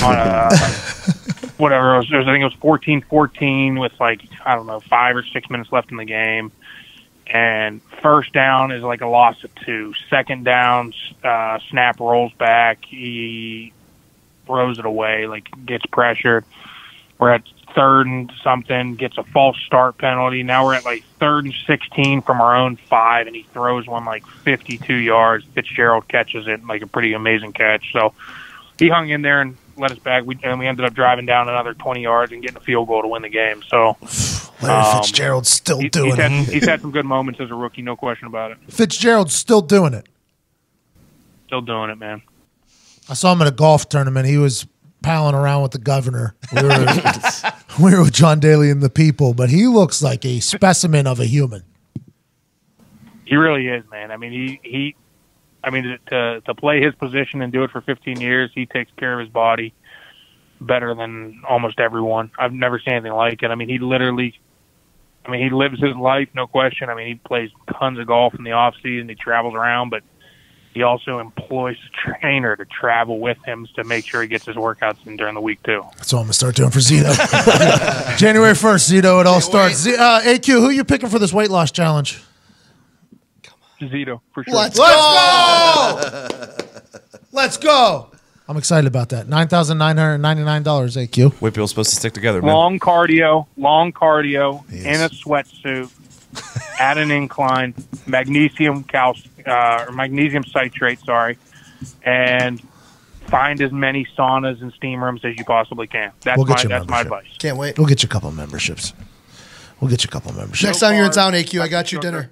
on whatever. I think it was 14-14 with 5 or 6 minutes left in the game. And first down is like a loss of 2. Second down, snap rolls back. He throws it away, gets pressured. We're at third and something, gets a false start penalty. Now we're at third and 16 from our own 5, and he throws one 52 yards. Fitzgerald catches it, a pretty amazing catch. So he hung in there and let us back. We ended up driving down another 20 yards and getting a field goal to win the game. So Larry Fitzgerald's still doing it. He's had some good moments as a rookie, no question about it. Fitzgerald's still doing it. Still doing it, man. I saw him at a golf tournament. He was palling around with the governor. We were with John Daly and the people, but he looks like a specimen of a human. He really is, man. I mean, to play his position and do it for 15 years, he takes care of his body better than almost everyone. I've never seen anything like it. I mean, he lives his life, no question. I mean, he plays tons of golf in the off season. He travels around, but he also employs a trainer to travel with him to make sure he gets his workouts in during the week, too. That's what I'm going to start doing for Zito. January 1st, Zito, it all starts. AQ, who are you picking for this weight loss challenge? Zito, for sure. Let's go! Let's go! I'm excited about that. $9,999, AQ. Whippy's supposed to stick together, man. Long cardio, yes. In a sweatsuit, at an incline, magnesium citrate, and find as many saunas and steam rooms as you possibly can. That's my advice. Can't wait. We'll get you a couple of memberships. Next time you're in town, AQ, I got you dinner.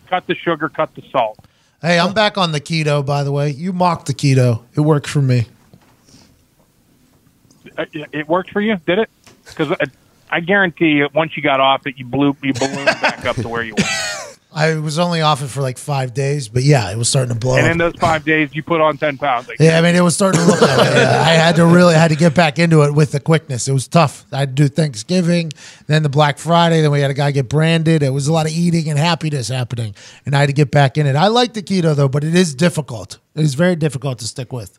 Cut the sugar, cut the salt. Hey, I'm back on the keto, by the way. You mocked the keto. It worked for me. It worked for you? Did it? Because I guarantee you, once you got off it, you ballooned back up to where you were. I was only off it for 5 days, but yeah, it was starting to blow. And in those 5 days, you put on 10 pounds. Yeah, I mean, it was starting to look that way. I had to get back into it with the quickness. It was tough. I had to do Thanksgiving, then the Black Friday, then we had a guy get branded. It was a lot of eating and happiness happening, and I had to get back in it. I like the keto, though, but it is difficult. It is very difficult to stick with.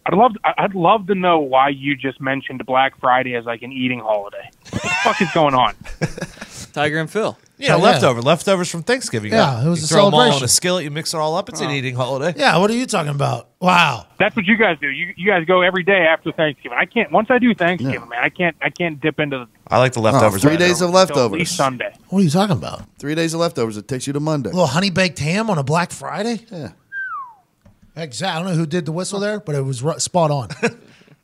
I'd love to know why you just mentioned Black Friday as an eating holiday. What the fuck is going on? Tiger and Phil. Yeah, leftovers from Thanksgiving. Yeah, it was you a throw them all celebration. on a skillet, you mix it all up. It's an eating holiday. Yeah, what are you talking about? Wow. That's what you guys do. You guys go every day after Thanksgiving. I can't. Once I do Thanksgiving, man, I can't dip into the. I like the leftovers. 3 days of At least leftovers. Sunday. What are you talking about? 3 days of leftovers. It takes you to Monday. A little honey baked ham on a Black Friday? Yeah. Exactly. I don't know who did the whistle there, but it was spot on.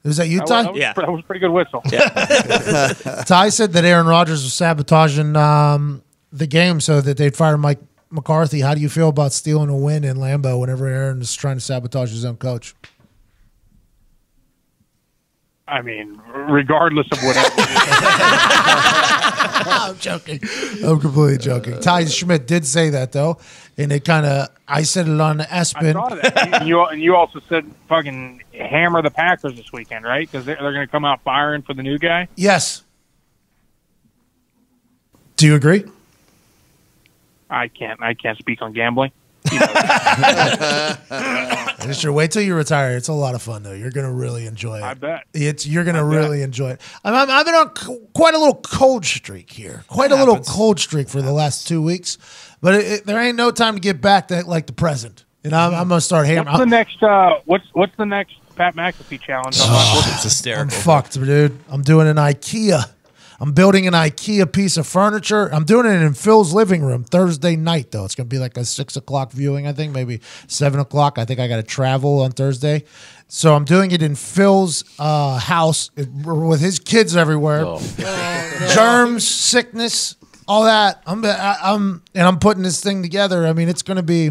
Was that you, Ty? Yeah. That was a pretty good whistle. Ty said that Aaron Rodgers was sabotaging the game so that they'd fire Mike McCarthy. How do you feel about stealing a win in Lambeau whenever Aaron is trying to sabotage his own coach? I mean, regardless of whatever. I'm joking. I'm completely joking. Ty Schmidt did say that though, and it kind of I said it on I Espen. saw that. And you also said fucking hammer the Packers this weekend, right? Because they're going to come out firing for the new guy. Yes. Do you agree? I can't speak on gambling. Sure, wait till you retire. It's a lot of fun though. You're gonna really enjoy it. I bet. You're gonna really enjoy it. I've been on quite a little cold streak here. Quite a little cold streak for the last 2 weeks, but there ain't no time to get back to like the present. And I'm gonna start hammering. What's the next? What's the next Pat McAfee challenge? It's hysterical. I'm fucked, dude. I'm doing an IKEA. I'm building an IKEA piece of furniture. I'm doing it in Phil's living room Thursday night, though. It's going to be like a 6 o'clock viewing, I think, maybe 7 o'clock. I think I got to travel on Thursday. So I'm doing it in Phil's house with his kids everywhere. Germs, sickness, all that. I'm putting this thing together. I mean, it's going to be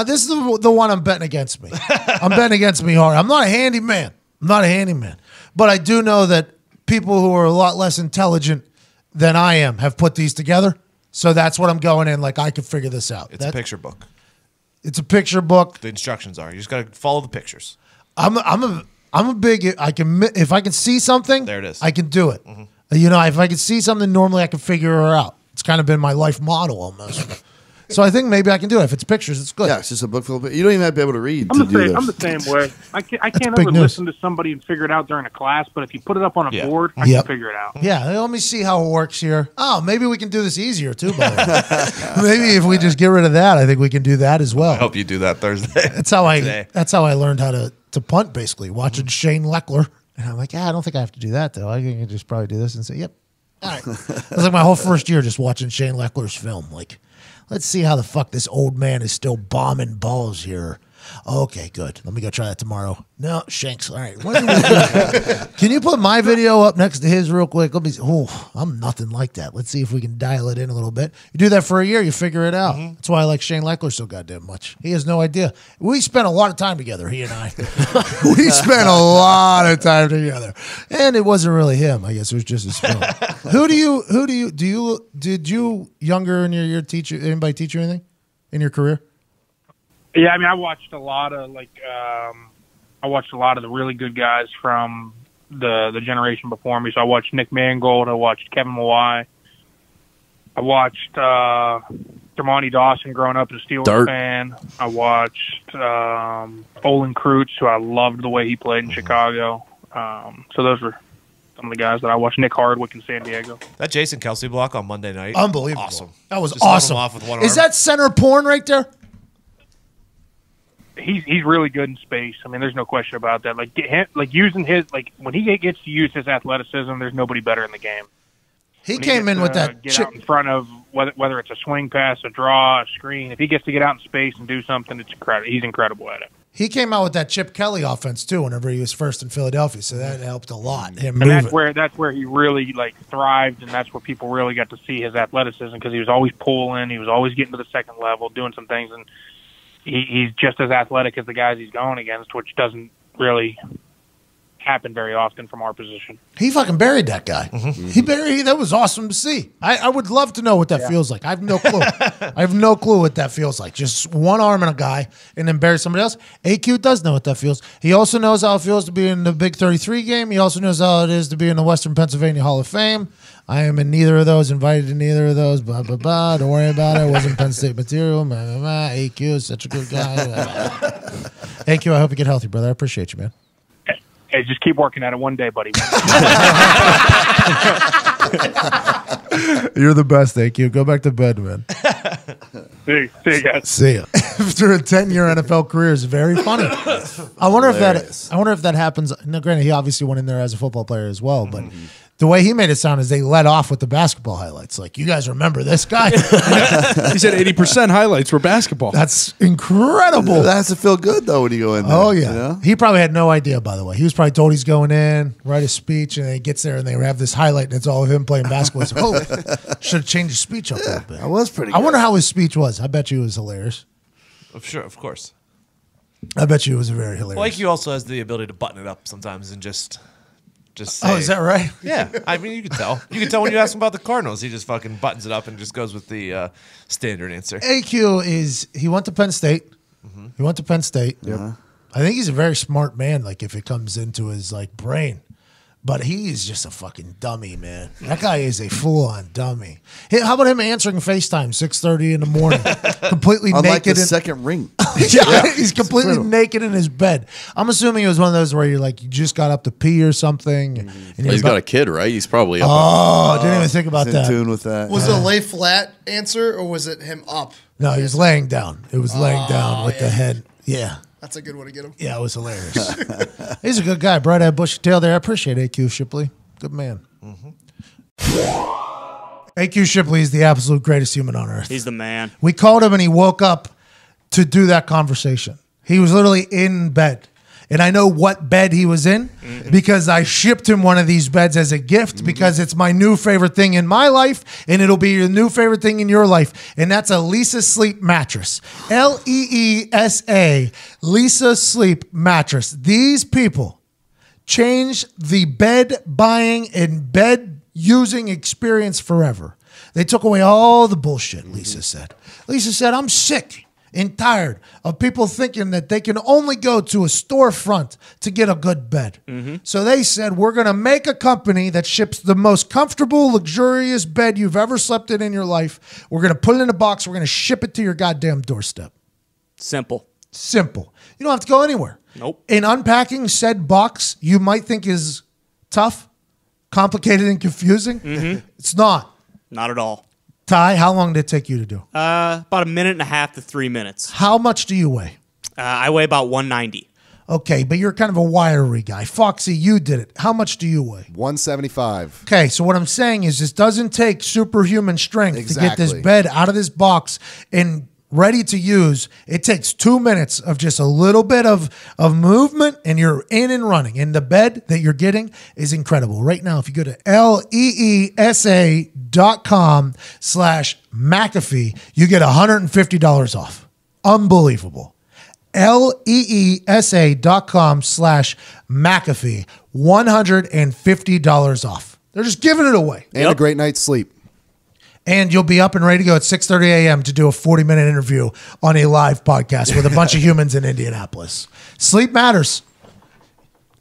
this is the one I'm betting against me. I'm betting against me hard. I'm not a handyman. But I do know that people who are a lot less intelligent than I am have put these together. So that's what I'm going in. Like, I could figure this out. It's a picture book. It's a picture book. The instructions are. You just got to follow the pictures. I'm a big, if I can see something, there it is. I can do it. You know, if I can see something, normally I can figure her out. It's kind of been my life model almost. So I think maybe I can do it. If it's pictures, it's good. Yeah, it's just a book full of. You don't even have to be able to read. I'm the same way. I can't ever listen to somebody and figure it out during a class, but if you put it up on a board, I can figure it out. Yeah, let me see how it works here. Oh, maybe we can do this easier too, by the way. Maybe if we just get rid of that, I think we can do that as well. I hope you do that Thursday. That's how I learned how to punt, basically, watching Shane Leckler. And I'm like, I don't think I have to do that, though. I can just probably do this and say, yep. All right. It was like my whole first year just watching Shane Leckler's film. Like, let's see how the fuck this old man is still bombing balls here. Okay, good. Let me go try that tomorrow. No, Shanks. All right. Can you put my video up next to his real quick? I'm nothing like that. Let's see if we can dial it in a little bit. You do that for a year, you figure it out. That's why I like Shane Leckler so goddamn much. He has no idea. We spent a lot of time together, he and I. We spent a lot of time together. And it wasn't really him. I guess it was just his film. Did you younger in your year anybody teach you anything in your career? Yeah, I mean, I watched a lot of the really good guys from the generation before me. So I watched Nick Mangold, I watched Kevin Mawai, I watched Dermontti Dawson growing up as a Steelers fan. I watched Olin Kreutz, who I loved the way he played in Chicago. So those were some of the guys that I watched. Nick Hardwick in San Diego. That Jason Kelsey block on Monday night, unbelievable. Awesome. That was Just awesome. off with one Is arm. that center porn right there? He's really good in space. I mean, there's no question about that. Using his when he gets to use his athleticism, there's nobody better in the game. He came in with that get out in front of whether it's a swing pass, a draw, a screen. If he gets to get out in space and do something, it's incredible. He's incredible at it. He came out with that Chip Kelly offense too. Whenever he was first in Philadelphia, so that helped a lot. And that's where he really thrived, and that's where people really got to see his athleticism because he was always pulling, he was always getting to the second level, doing some things, and he's just as athletic as the guys he's going against, which doesn't really happen very often from our position. He fucking buried that guy. That was awesome to see. I would love to know what that feels like. I have no clue. I have no clue what that feels like. Just one arm and a guy and then bury somebody else. AQ does know what that feels. He also knows how it feels to be in the Big 33 game. He also knows how it is to be in the Western Pennsylvania Hall of Fame. I am in neither of those, invited to neither of those, blah, blah, blah. Don't worry about it. I wasn't Penn State material. Blah, blah, blah. AQ is such a good guy. AQ, I hope you get healthy, brother. I appreciate you, man. Hey, just keep working at it one day, buddy. You're the best, AQ. Go back to bed, man. See you guys. See ya. After a 10-year NFL career is very funny. I wonder if that happens. Now, granted, he obviously went in there as a football player as well, but the way he made it sound is they let off with the basketball highlights. Like, you guys remember this guy? He said 80% highlights were basketball. That's incredible. That has to feel good though when you go in there. Oh yeah. You know? He probably had no idea, by the way. He was probably told he's going in, write a speech, and then he gets there and they have this highlight and it's all of him playing basketball. He's like, oh, should have changed his speech up a little bit. That was pretty I good. wonder how his speech was. I bet you it was hilarious. Sure, of course. I bet you it was very hilarious. Well, AQ also has the ability to button it up sometimes and just say. Oh, is that right? Yeah, I mean, you can tell. You can tell when you ask him about the Cardinals. He just fucking buttons it up and just goes with the standard answer. AQ he went to Penn State. He went to Penn State. Yep. I think he's a very smart man, like if it comes into his like brain. But he is just a fucking dummy, man. That guy is a full-on dummy. Hey, how about him answering FaceTime 6:30 in the morning, completely Unlike naked? the second ring. He's completely naked in his bed. I'm assuming it was one of those where you're like, you just got up to pee or something. And He's got a kid, right? He's probably up. Oh, I didn't even think about He's in that. tune with that. Was it a lay flat answer or was it him up? No, he was laying down. It was laying down with the head. Yeah. That's a good one to get him. Yeah, it was hilarious. He's a good guy. Bright-eyed, bushy tail there. I appreciate AQ Shipley. Good man. AQ Shipley is the absolute greatest human on earth. He's the man. We called him and he woke up to do that conversation. He was literally in bed. And I know what bed he was in because I shipped him one of these beds as a gift because it's my new favorite thing in my life and it'll be your new favorite thing in your life. And that's a Leesa Sleep mattress. Leesa, Leesa Sleep mattress. These people changed the bed buying and bed using experience forever. They took away all the bullshit, Leesa said. Leesa said, I'm sick and tired of people thinking that they can only go to a storefront to get a good bed. So they said, we're going to make a company that ships the most comfortable, luxurious bed you've ever slept in your life. We're going to put it in a box. We're going to ship it to your goddamn doorstep. Simple. Simple. You don't have to go anywhere. Nope. In unpacking said box, you might think is tough, complicated, and confusing. It's not. Not at all. Ty, how long did it take you to do? About 1.5 to 3 minutes. How much do you weigh? I weigh about 190. Okay, but you're kind of a wiry guy. Foxy, you did it. How much do you weigh? 175. Okay, so what I'm saying is this doesn't take superhuman strength to get this Exactly. bed out of this box and ready to use. It takes 2 minutes of just a little bit of movement and you're in and running. And the bed that you're getting is incredible. Right now, if you go to leesa.com/McAfee, you get $150 off. Unbelievable. leesa.com/McAfee, $150 off. They're just giving it away. And a great night's sleep. And you'll be up and ready to go at 6:30 a.m. to do a 40-minute interview on a live podcast with a bunch of humans in Indianapolis. Sleep matters.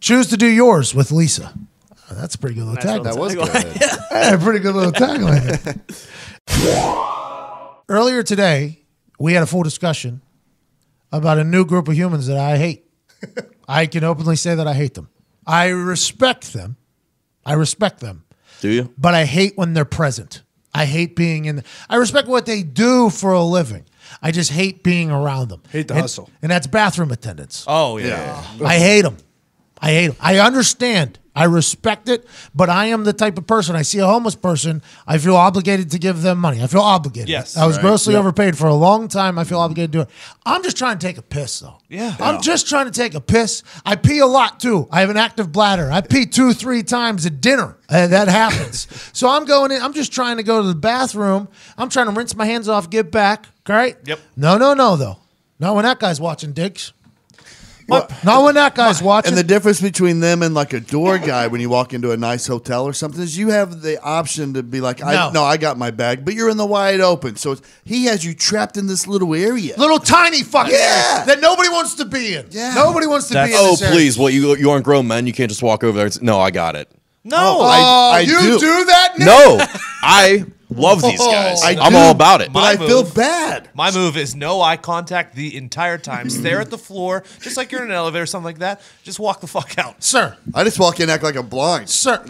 Choose to do yours with Leesa. Oh, that's a pretty good little tagline. That was good. Yeah, pretty good little tagline. Earlier today, we had a full discussion about a new group of humans that I hate. I can openly say that I hate them. I respect them. Do you? But I hate when they're present. I hate being in. I respect what they do for a living. I just hate being around them. Hate the hustle. And that's bathroom attendants. Oh, yeah. I hate them. I understand. I respect it, but I am the type of person, I see a homeless person, I feel obligated to give them money. I feel obligated. Yes. I was grossly overpaid for a long time. I feel obligated to do it. I'm just trying to take a piss, though. Yeah. I'm just trying to take a piss. I pee a lot, too. I have an active bladder. I pee 2-3 times at dinner. That happens. So I'm going in. I'm just trying to go to the bathroom. I'm trying to rinse my hands off, get back. All right? Yep. No, though. Not when that guy's watching Diggs. Not when that guy's watching. And the difference between them and like a door guy when you walk into a nice hotel or something is you have the option to be like, I got my bag, but you're in the wide open. So he has you trapped in this little area. Little tiny fucking area that nobody wants to be in. Yeah. Nobody wants to be in Oh, this area. please. What, you aren't grown men? You can't just walk over there and say, no, I got it. No. I you do that, Nick? No. I love these guys. I'm all about it. But I feel bad. My move is no eye contact the entire time. Stare at the floor, just like you're in an elevator or something like that. Just walk the fuck out. Sir. I just walk in and act like I'm blind. Sir.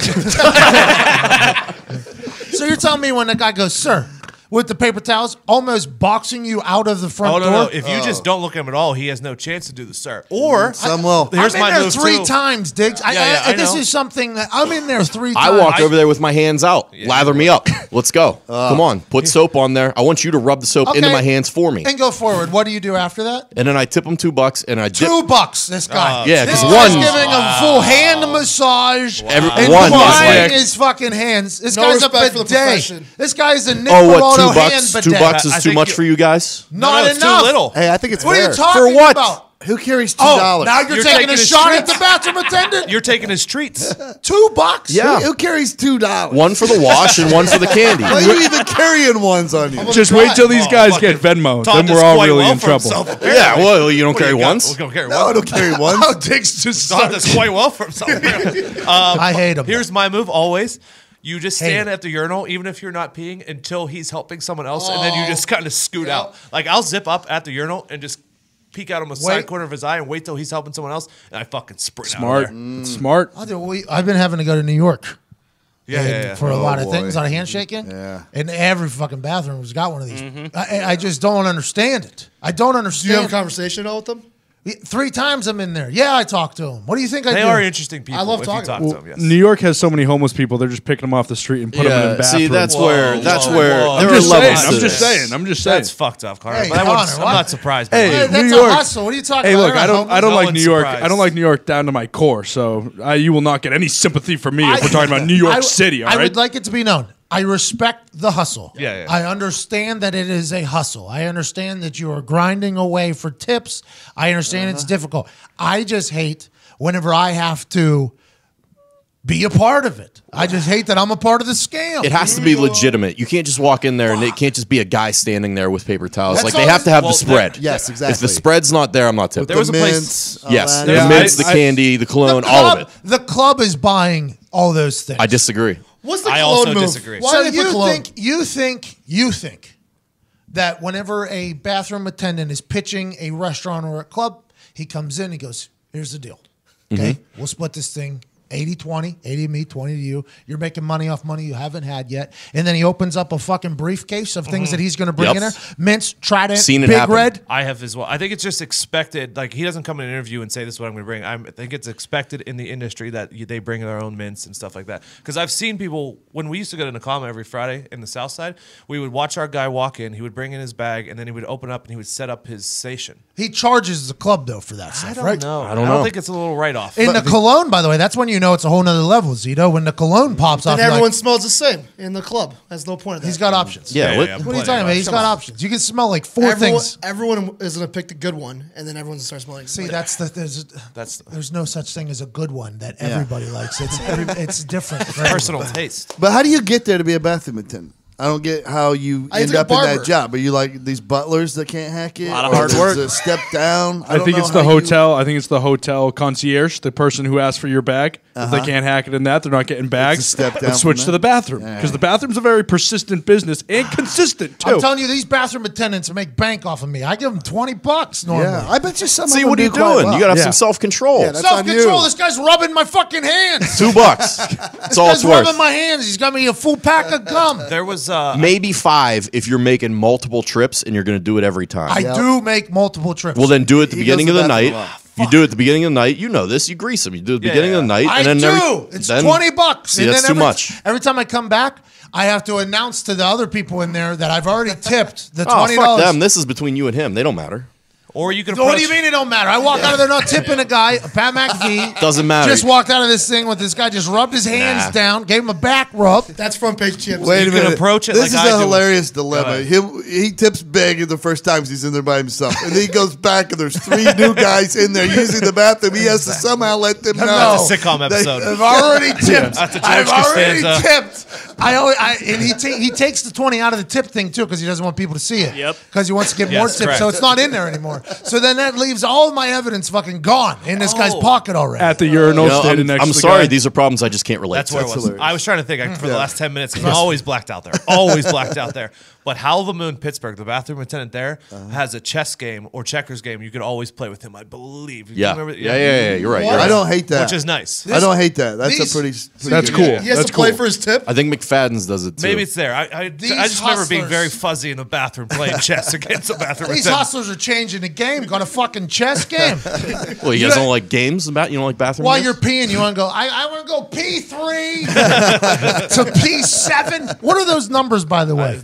So you're telling me when the guy goes, sir, with the paper towels, almost boxing you out of the front door? No. If you just don't look at him at all, he has no chance to do the sir. Or Some will. here's I'm my in there move 3 too. times, Diggs. I This know. is something that I'm in there 3 times. I walk over there with my hands out. Lather me up. Let's go. Come on. Put soap on there. I want you to rub the soap into Okay. my hands for me. And go forward. What do you do after that? And then I tip them $2 and I dip. $2, this guy. Yeah, This 'cause guy's one- giving a full hand massage and one is drying like- his fucking hands. This No guy's a respect for the bidet. profession. This guy's a Nick Oh, what, Peralta hand $2? bidet. $2 is I too think much you- for you guys? Not no, it's enough. too little. Hey, I think it's What are fair. you talking For what? about? Who carries $2? Oh, now you're taking a his shot at treats. the bathroom attendant? You're taking his treats. $2? Yeah. Who carries $2? One for the wash and one for the candy. Why are you even carrying ones on you? Just wait till these guys get Venmo. Todd Then does we're all quite really well in for trouble. himself. Yeah, well, you don't carry ones. We're gonna carry No, I one. don't carry ones. Oh, Dick's just Todd does quite well for himself. I hate him. Here's my move always. You just Hate stand it. at the urinal, even if you're not peeing, until he's helping someone else, and then you just kind of scoot out. Like, I'll zip up at the urinal and just peek out on the side corner of his eye and wait till he's helping someone else, and I fucking sprint Smart. out of there. Smart. I've been having to go to New York. Yeah. For a lot of boy. things, a lot of handshaking. Yeah. And every fucking bathroom has got one of these. I just don't understand it. I don't Do understand. you have a conversation at all with them? 3 times I'm in there. Yeah, I talk to him. What do you think I They do? are interesting people. I love if talking you talk to to them. Yes. New York has so many homeless people. They're just picking them off the street and putting them in Yeah, bathrooms. see, that's Whoa, where whoa, there whoa. are I'm just levels saying. to I'm just this. saying. I'm just saying. That's fucked up, Connor. Hey, but Connor, I'm what? not surprised. By Hey, that. That's New a York. hustle. What are you talking Hey, about? look, They're I not don't homeless. like one's New York. surprised. I don't like New York down to my core. So you will not get any sympathy from me if we're talking about New York City. All I right. would like it to be known. I respect the hustle. Yeah. I understand that it is a hustle. I understand that you are grinding away for tips. I understand it's difficult. I just hate whenever I have to be a part of it. I just hate that I'm a part of the scam. It has to be legitimate. You can't just walk in there and it can't just be a guy standing there with paper towels. That's like they have to have well, the spread. Yes, exactly. If the spread's not there, I'm not tipping. There was a place- mints, all Yes, that. the Yeah, mints, the I- candy, the cologne, the all club, of it. The club is buying all those things. I disagree. What's the I cologne also move? disagree. Why So do they put cologne? you think that whenever a bathroom attendant is pitching a restaurant or a club, he comes in, he goes, here's the deal. Okay, we'll split this thing 80-20, 80 to me, 20 to you. You're making money off money you haven't had yet. And then he opens up a fucking briefcase of things that he's going to bring Yep. in there. Mints, Trident, Seen it Big happen. Red. I have as well. I think it's just expected. Like, he doesn't come in an interview and say, this is what I'm going to bring. I think it's expected in the industry that they bring their own mints and stuff like that. Because I've seen people, when we used to go to Nakama every Friday in the South Side, we would watch our guy walk in. He would bring in his bag, and then he would open up and he would set up his station. He charges the club, though, for that stuff, I don't right? know. I don't don't know. think it's a little write-off. In the cologne, by the way, that's when you know it's a whole nother level, Zito. When the cologne pops off, And you're everyone like, smells the same in the club. That's no point of that. he's got options. Yeah, what- What are you talking about? He's got options. You can smell like 4 things. Everyone is going to pick the good one, and then everyone's going to start smelling. See, like, there's no such thing as a good one that everybody likes. It's different. for Personal everybody. taste. But how do you get there to be a bathroom attendant? I don't get how you I end think up in barber. that job. Are you like these butlers that can't hack it? A lot of Or hard is work. it a step down. I don't think know it's the how you- hotel. I think it's the hotel concierge, the person who asks for your bag. If they can't hack it in that, they're not getting bags. step down Let's switch from to that. the bathroom because the bathroom's a very persistent business and consistent too. I'm telling you, these bathroom attendants make bank off of me. I give them $20 normally. Yeah, I bet you some. See, of them what are you do quite doing? well. You got to have Yeah. some self-control. Yeah, that's on Self-control. you. This guy's rubbing my fucking hands. $2. That's all This it's guy's rubbing worth. my hands. He's got me a full pack of gum. There was Maybe 5 if you're making multiple trips and you're going to do it every time. I do make multiple trips. Well, then do it at the He beginning goes of to the the night. bathroom You do it at the beginning of the night. You know this. You grease them. You do it at the beginning of the night. I and then do. It's then- $20. See, And that's then too much. Every time I come back, I have to announce to the other people in there that I've already tipped the Oh, $20. fuck them. This is between you and him. They don't matter. or you can What approach. do you mean it don't matter? I walk out of there not tipping a guy. Pat McAfee Doesn't matter. just walked out of this thing with this guy, just rubbed his hands Nah. down, gave him a back rub. that's front page chips. Wait You a can minute. approach it This like is I a do. hilarious Go dilemma. ahead. He tips big the first times he's in there by himself, and then he goes back and there's 3 new guys in there using the bathroom. He has to somehow let them know. That's a sitcom episode. I've already tipped. That's a George I've already Costanza. tipped. And he takes the 20 out of the tip thing too because he doesn't want people to see it. Yep. Because he wants to get Yes, more tips, correct. so it's not in there anymore. So then that leaves all of my evidence fucking gone in this guy's pocket already. At the urinal, You know, standing next I'm to the sorry. guy. These are problems I just can't relate That's to. where it was. hilarious. I was trying to think for the last 10 minutes because I'm always blacked out there. Always blacked out there. But Howl of the Moon, Pittsburgh, the bathroom attendant there has a chess game or checkers game. You could always play with him, I believe. Do you Yeah. remember- Yeah. You're right. You're I right. don't hate that. Which is nice. I don't hate that. That's these- a pretty That's good cool. game. He has That's to play cool. for his tip. I think McFadden's does it too. Maybe it's there. I just remember being hustlers- very fuzzy in the bathroom playing chess against the bathroom These attendant. hustlers are changing the game. Got a fucking chess game. Well, you guys don't like games about? You don't like bathroom While games? you're peeing, you want to go, I want to go P3 to P7. What are those numbers, by the way?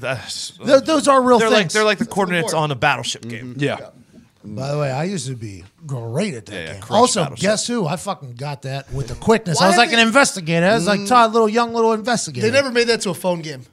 Those are real things. They're like the coordinates on a battleship game. Yeah. By the way, I used to be great at that Yeah, game. crush Also, battleship. guess who? I fucking got that with the quickness. Why I was like have an investigator. I was like Todd, young little investigator. They never made that to a phone game.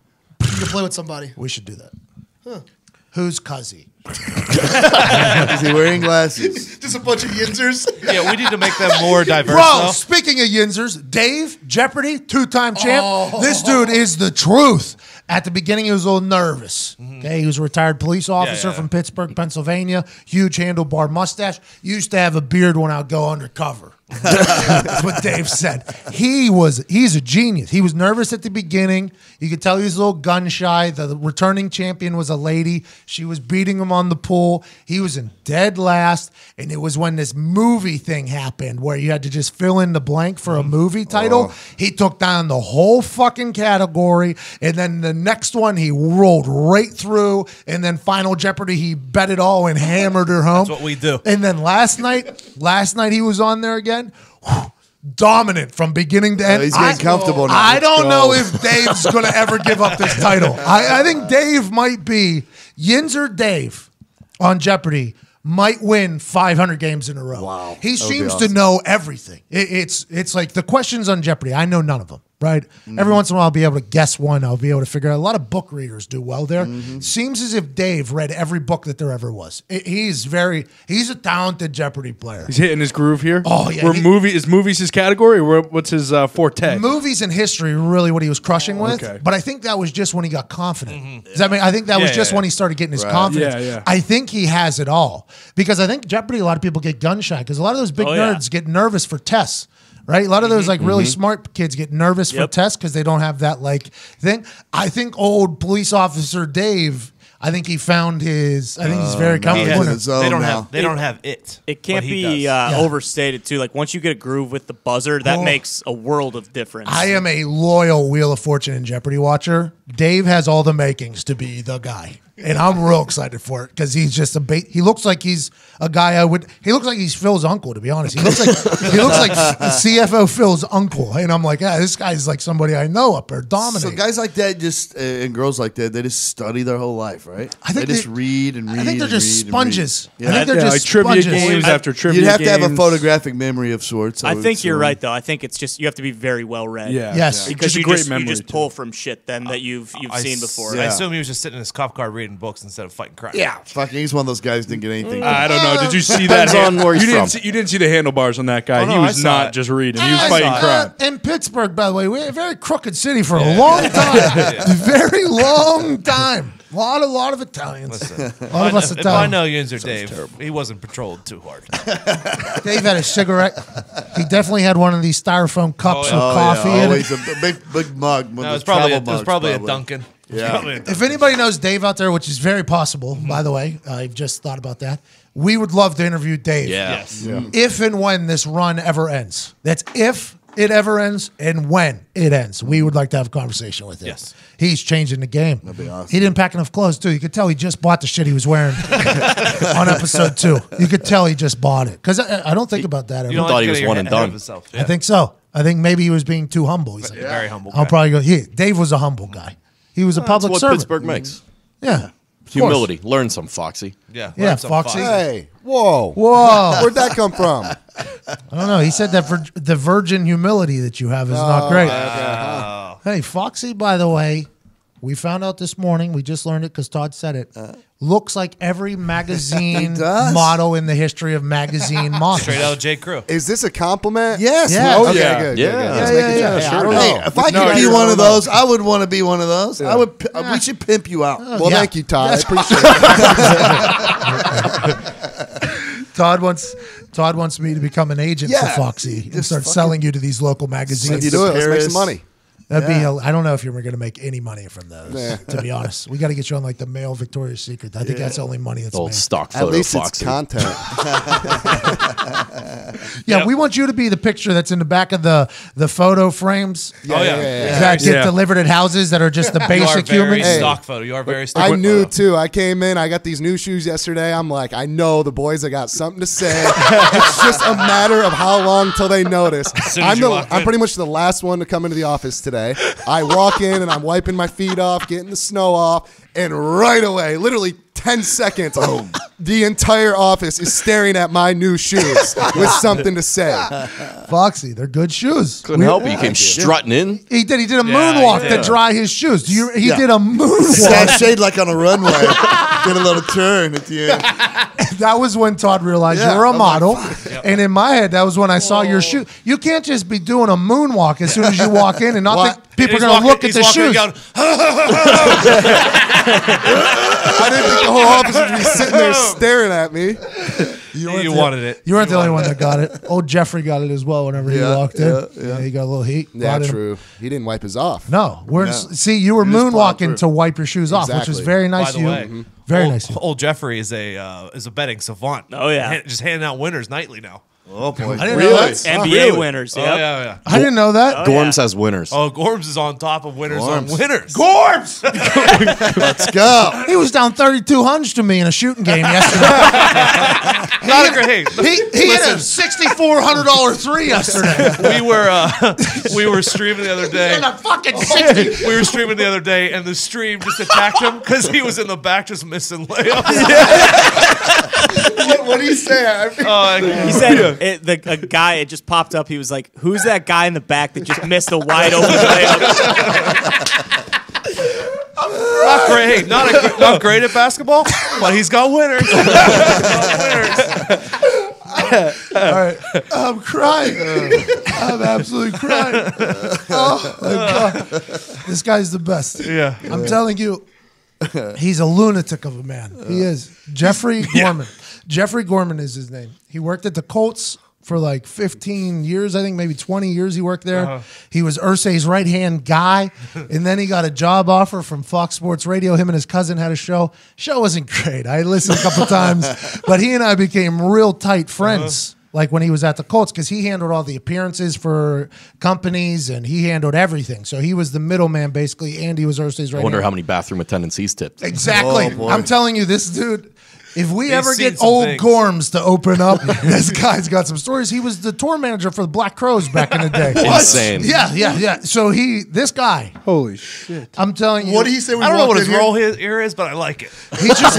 You can play with somebody. We should do that. Who's Cuzzy? Is he wearing glasses? Just a bunch of yinzers. Yeah, we need to make them more diverse. Bro, though. speaking of yinzers, Dave, Jeopardy, 2-time champ. This dude is the truth. At the beginning, he was a little nervous. Okay, he was a retired police officer from Pittsburgh, Pennsylvania. Huge handlebar mustache. Used to have a beard when I'd go undercover. That's what Dave said. He's a genius. He was nervous at the beginning. You could tell he was a little gun shy. The returning champion was a lady. She was beating him on the pool. He was in dead last. And it was when this movie thing happened where you had to just fill in the blank for a movie title. He took down the whole fucking category. And then the next one, he rolled right through. And then Final Jeopardy, he bet it all and hammered her home. That's what we do. And then last night he was on there again. Dominant from beginning to end. He's getting comfortable now. I don't know if Dave's going to ever give up this title. I think Dave might be Yinzer Dave on Jeopardy might win 500 games in a row. Wow. He That would be seems awesome. to know everything. It's like the questions on Jeopardy. I know none of them. Right? Every once in a while, I'll be able to guess one. I'll be able to figure out. A lot of book readers do well there. Seems as if Dave read every book that there ever was. He's a talented Jeopardy player. He's hitting his groove here. Oh, yeah. Is movies his category, or what's his forte? Movies and history were really what he was crushing with. Okay. But I think that was just when he got confident. Does that mean? I think that was just when he started getting his confidence. Yeah, yeah. I think he has it all. Because I think Jeopardy, a lot of people get gun shy because a lot of those big nerds get nervous for tests. Right? A lot of those like really smart kids get nervous for tests because they don't have that like thing. I think old police officer Dave, I think he found his. I think he's very comfortable. in it. They don't have it. It can't be overstated too. Like once you get a groove with the buzzer, that makes a world of difference. I am a loyal Wheel of Fortune and Jeopardy watcher. Dave has all the makings to be the guy. And I'm real excited for it because he's just he looks like he's a guy he looks like he's Phil's uncle, to be honest. He looks like CFO Phil's uncle. And I'm like, this guy's like somebody I know up there, dominating. So guys like that and girls like that, they just study their whole life, right? I think they just read and read. I think they're just sponges. Yeah. I think they're just like trivia sponges. games after trivia You'd have to have a games. photographic memory of sorts. I think you're right though. I think it's just you have to be very well read. Yeah. Yes. Because Just a you great just, memory, you just too. pull from shit then that you've seen before. Yeah. I assume he was just sitting in his cop car reading books instead of fighting crime. Yeah, fucking. He's one of those guys who didn't get anything. I don't know. Did you see that? Depends on where he's you from. didn't see the handlebars on that guy. Oh, no, he was I saw not it. just reading. He was fighting crime. In Pittsburgh, by the way, we're a very crooked city for a long time. Very long time. A lot of Italians. A lot of us If I Italians. know Yinzer Dave, he wasn't patrolled too hard. Dave had a cigarette. He definitely had one of these styrofoam cups with coffee in it. Always a big mug. No, it was probably a Duncan. Yeah. If anybody knows Dave out there, which is very possible, by the way, I've just thought about that. We would love to interview Dave. Yes. If and when this run ever ends. That's if it ever ends and when it ends. We would like to have a conversation with him. Yes. He's changing the game. That'd be awesome. He didn't pack enough clothes, too. You could tell he just bought the shit he was wearing on episode 2. You could tell he just bought it. Because I don't think about that ever. You don't thought like he was getting one and ahead of done. himself. I think so. I think maybe he was being too humble. He's like, Very humble. I'll guy. probably go. Dave was a humble guy. He was a That's public what servant. Pittsburgh makes. Yeah. Of course. Humility. Learn some, Foxy. Yeah, Yeah, learn some Foxy. Hey, whoa. Whoa. Where'd that come from? I don't know. He said that the virgin humility that you have is not great. Hey, Foxy, by the way, we found out this morning, we just learned it because Todd said it, looks like every magazine does. model in the history of magazine models. Straight out of J. Crew. Is this a compliment? Yes. Yeah. Okay, Yeah. good. Yeah. Good, good. Yeah, Just making yeah, sure. yeah. I don't Hey, know. if I No, could be you're one of wrong. those, I would want to be one of those. Yeah. We should pimp you out. Well, Yeah. thank you, Todd. I appreciate it. Todd wants me to become an agent for Yeah. Foxy and Just start fucking- selling you to these local If magazines. you do it, let's make Paris. some money. That'd Yeah. be. I don't know if you're going to make any money from those. Yeah. To be honest, we got to get you on like the male Victoria's Secret. I think that's the only money that's Old made. stock At photo least it's Foxy. content. Yeah, we want you to be the picture that's in the back of the photo frames Oh, yeah. that get Yeah. delivered at houses that are just the You are basic very humans. stock photo. You are very stock I photo. knew too. I came in. I got these new shoes yesterday. I'm like, I know the boys have got something to say. It's just a matter of how long till they notice. soon as you walk I'm in. pretty much the last one to come into the office today. I walk in and I'm wiping my feet off, getting the snow off, and right away, literally 10 seconds, the entire office is staring at my new shoes with something to say. Foxy, they're good shoes. Couldn't help it. He came strutting in. He did a moonwalk to dry his shoes. He did a moonwalk. Sashayed like on a runway. Did a little turn at the end. That was when Todd realized you were a model. And in my head, that was when I saw your shoe. You can't just be doing a moonwalk as soon as you walk in and not think people are going to look at the shoes. I didn't think the whole office would be sitting there staring at me. You wanted it. You weren't the only one that got it. Old Jeffrey got it as well whenever he walked in. Yeah, he got a little heat. Yeah, true. He didn't wipe his off. No. See, you were moonwalking to wipe your shoes off, which was very nice of you. By the way, very nice. Old Jeffrey is a betting savant. Oh, yeah. Just handing out winners nightly now. Oh, boy. I didn't know that. NBA winners. Yep. Oh, yeah. I didn't know that. Gorms has winners. Oh, Gorms is on top of winners on winners. Gorms! Let's go. He was down 3,200 to me in a shooting game yesterday. Not a great. He hit a $6,400 three yesterday. We were streaming the other day. And a fucking 60. We were streaming the other day, and the stream just attacked him because he was in the back just missing layups. What do you say? He said a guy, it just popped up. He was like, who's that guy in the back that just missed a wide open layup? Not great. Not great at basketball, but he's got winners. All right. I'm crying. I'm absolutely crying. Oh, my God. This guy's the best. Yeah. I'm telling you, he's a lunatic of a man. He is. Jeffrey Gorman. Jeffrey Gorman is his name. He worked at the Colts for like 15 years, I think maybe 20 years he worked there. He was Irsay's right-hand guy, and then he got a job offer from Fox Sports Radio. Him and his cousin had a show. Show wasn't great. I listened a couple times, but he and I became real tight friends. Like when he was at the Colts, because he handled all the appearances for companies and he handled everything. So he was the middleman basically, and he was Irsay's right-hand. I wonder how many bathroom attendants he's tipped. Exactly. Oh, I'm telling you, this dude. If we ever seen get some old things. Gorms to open up, this guy's got some stories. He was the tour manager for the Black Crows back in the day. Insane. Yeah. So this guy, Holy shit. I'm telling you. What did he say? I don't know what his role here is, but I like it. He just,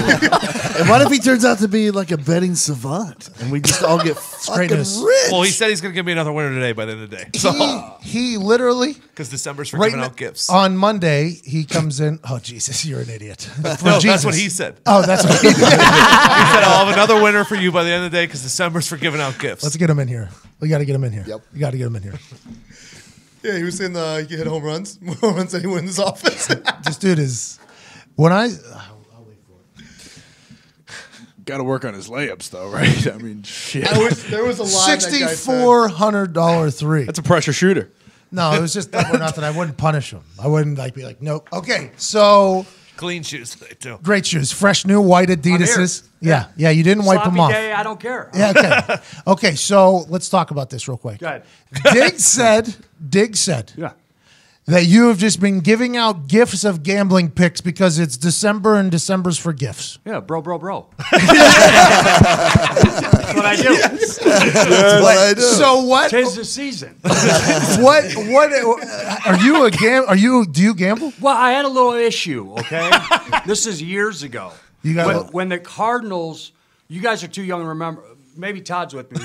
And what if he turns out to be like a betting savant and we just all get fucking greatness. rich? Well, he said he's going to give me another winner today by the end of the day. So, he literally, because December's for right giving out gifts. on Monday, he comes in. Oh, Jesus, you're an idiot. No, that's what he said. Oh, that's what he said. He said, I'll have another winner for you by the end of the day because December's for giving out gifts. Let's get him in here. We got to get him in here. Yep. You got to get him in here. Yeah, he was saying he could hit home runs. More home runs than he wins his office. This dude is, when I, Got to work on his layups, though, right? I mean, shit. There was a line that guy said. $6,400 three. That's a pressure shooter. No, it was just not that I wouldn't punish him. I wouldn't be like, nope. Okay, so Clean shoes today, too. great shoes, fresh new white Adidas's. Yeah, you didn't wipe them off. Day, I don't care. Yeah, okay. Okay, so let's talk about this real quick. Go ahead. Diggs said Yeah. that you have just been giving out gifts of gambling picks because it's December and December's for gifts. Yeah, bro. That's what I do. That's what I do. So what? Tis the season. What are you do you gamble? Well, I had a little issue, okay? This is years ago. You got when the Cardinals, you guys are too young to remember. Maybe Todd's with me.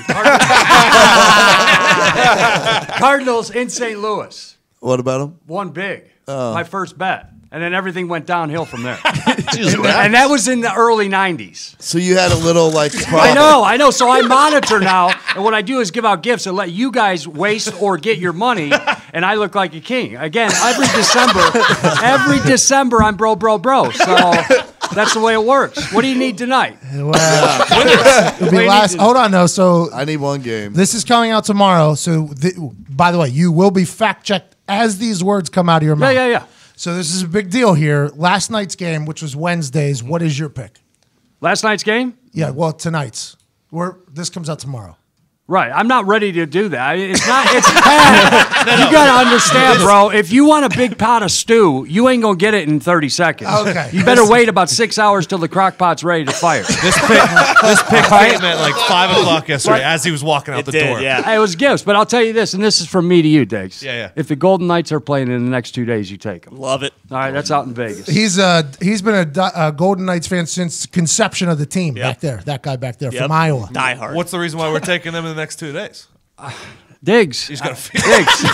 Cardinals in St. Louis. What about him? Won big. My first bet. And then everything went downhill from there. Jesus, And that was in the early 90s. So you had a little like I know. So I monitor now, and what I do is give out gifts and let you guys waste or get your money, and I look like a king. Again, every December I'm bro. So that's the way it works. What do you need tonight? Well, it'll be last. Hold on, no. So I need one game. this is coming out tomorrow. So by the way, you will be fact checked as these words come out of your mouth. Yeah. So this is a big deal here. Last night's game, which was Wednesday's. What is your pick? Last night's game? Yeah, well, tonight's. This comes out tomorrow. Right. I'm not ready to do that. It's not. It's You got to understand, bro. If you want a big pot of stew, you ain't going to get it in 30 seconds. Okay. You better wait about 6 hours till the crock pot's ready to fire. This pick came at like 5 o'clock yesterday as he was walking out the door. Yeah. It was gifts, but I'll tell you this, and this is from me to you, Diggs. Yeah. If the Golden Knights are playing in the next 2 days, you take them. Love it. All right, that's out in Vegas. He's been a Golden Knights fan since conception of the team back there. That guy back there from Iowa. Die hard. What's the reason why we're taking them in the next 2 days? Diggs. He's got Diggs. Diggs.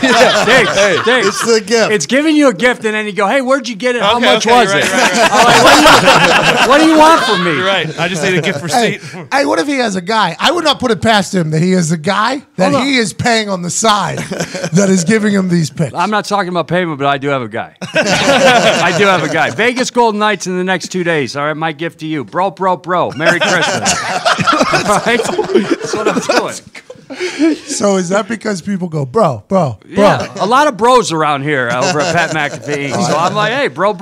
It's the gift. It's giving you a gift, and then you go, hey, where'd you get it? How much okay, was right, it? right. I'm like, what do you want from me? You're right. I just need a gift receipt. Hey, what if he has a guy? I would not put it past him that he has a guy that he is paying on the side that is giving him these picks. I'm not talking about payment, but I do have a guy. I do have a guy. Vegas Golden Knights in the next 2 days. All right, my gift to you. Bro. Merry Christmas. All right? That's what I'm doing. So is that because people go, bro? Yeah, a lot of bros around here over at Pat McAfee Inc. So I'm like, hey, bro,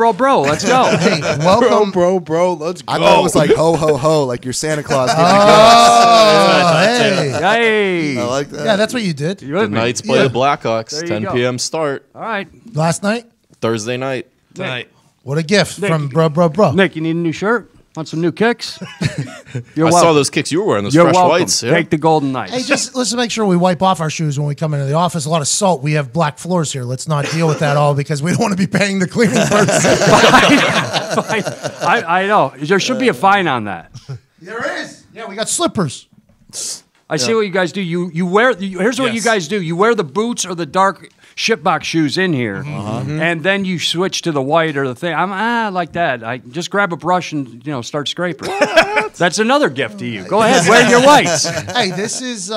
let's go. Hey, welcome. Bro, let's go. I thought it was like ho, ho, ho, like your Santa Claus. Hey. I like that. Yeah, that's what you did. You with The me? Knights play the Blackhawks. There you 10 go. p.m. start. All right. Last night? Thursday night. Tonight. What a gift Nick, from bro. Nick, you need a new shirt? Want some new kicks? You're I welcome. saw those kicks you were wearing, those You're fresh welcome. whites. Yeah. Take the Golden Knights. Hey, let's make sure we wipe off our shoes when we come into the office. A lot of salt. We have black floors here. Let's not deal with that all because we don't want to be paying the cleaning person. Fine. I know. There should be a fine on that. There is. Yeah, we got slippers. I see what you guys do. You wear. Here's what you guys do. You wear the boots or the dark shipbox shoes in here, and then you switch to the white or the thing. I like that. I just grab a brush and start scraping. That's another gift to you. Go ahead, wear your whites. Hey, this is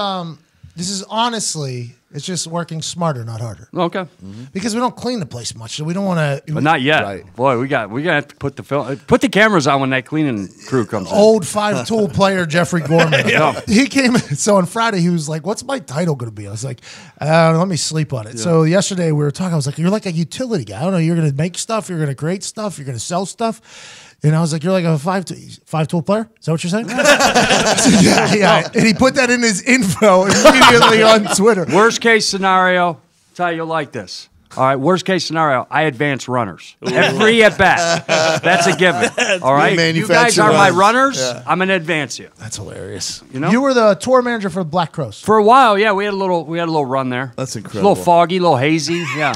honestly, it's just working smarter, not harder. Okay, Because we don't clean the place much, so we don't want to. but not yet. Right. Boy, we got to have to put the cameras on when that cleaning crew comes in. Old 5-tool player Jeffrey Gorman. Yeah. He came. So on Friday, he was like, "What's my title going to be?" I was like, "Let me sleep on it." So yesterday we were talking. I was like, "You're like a utility guy. I don't know. You're going to make stuff. You're going to create stuff. You're going to sell stuff." And I was like, "You're like a 5-tool player? Is that what you're saying?" yeah. And he put that in his info immediately on Twitter. Worst case scenario, Ty, you'll like this. All right, worst case scenario, I advance runners. Every at bat. That's a given. All right? You guys are my runners. Yeah. I'm going to advance you. That's hilarious. You were the tour manager for Black Crows. For a while, yeah, we had a little run there. That's It's incredible. a little foggy, a little hazy. Yeah.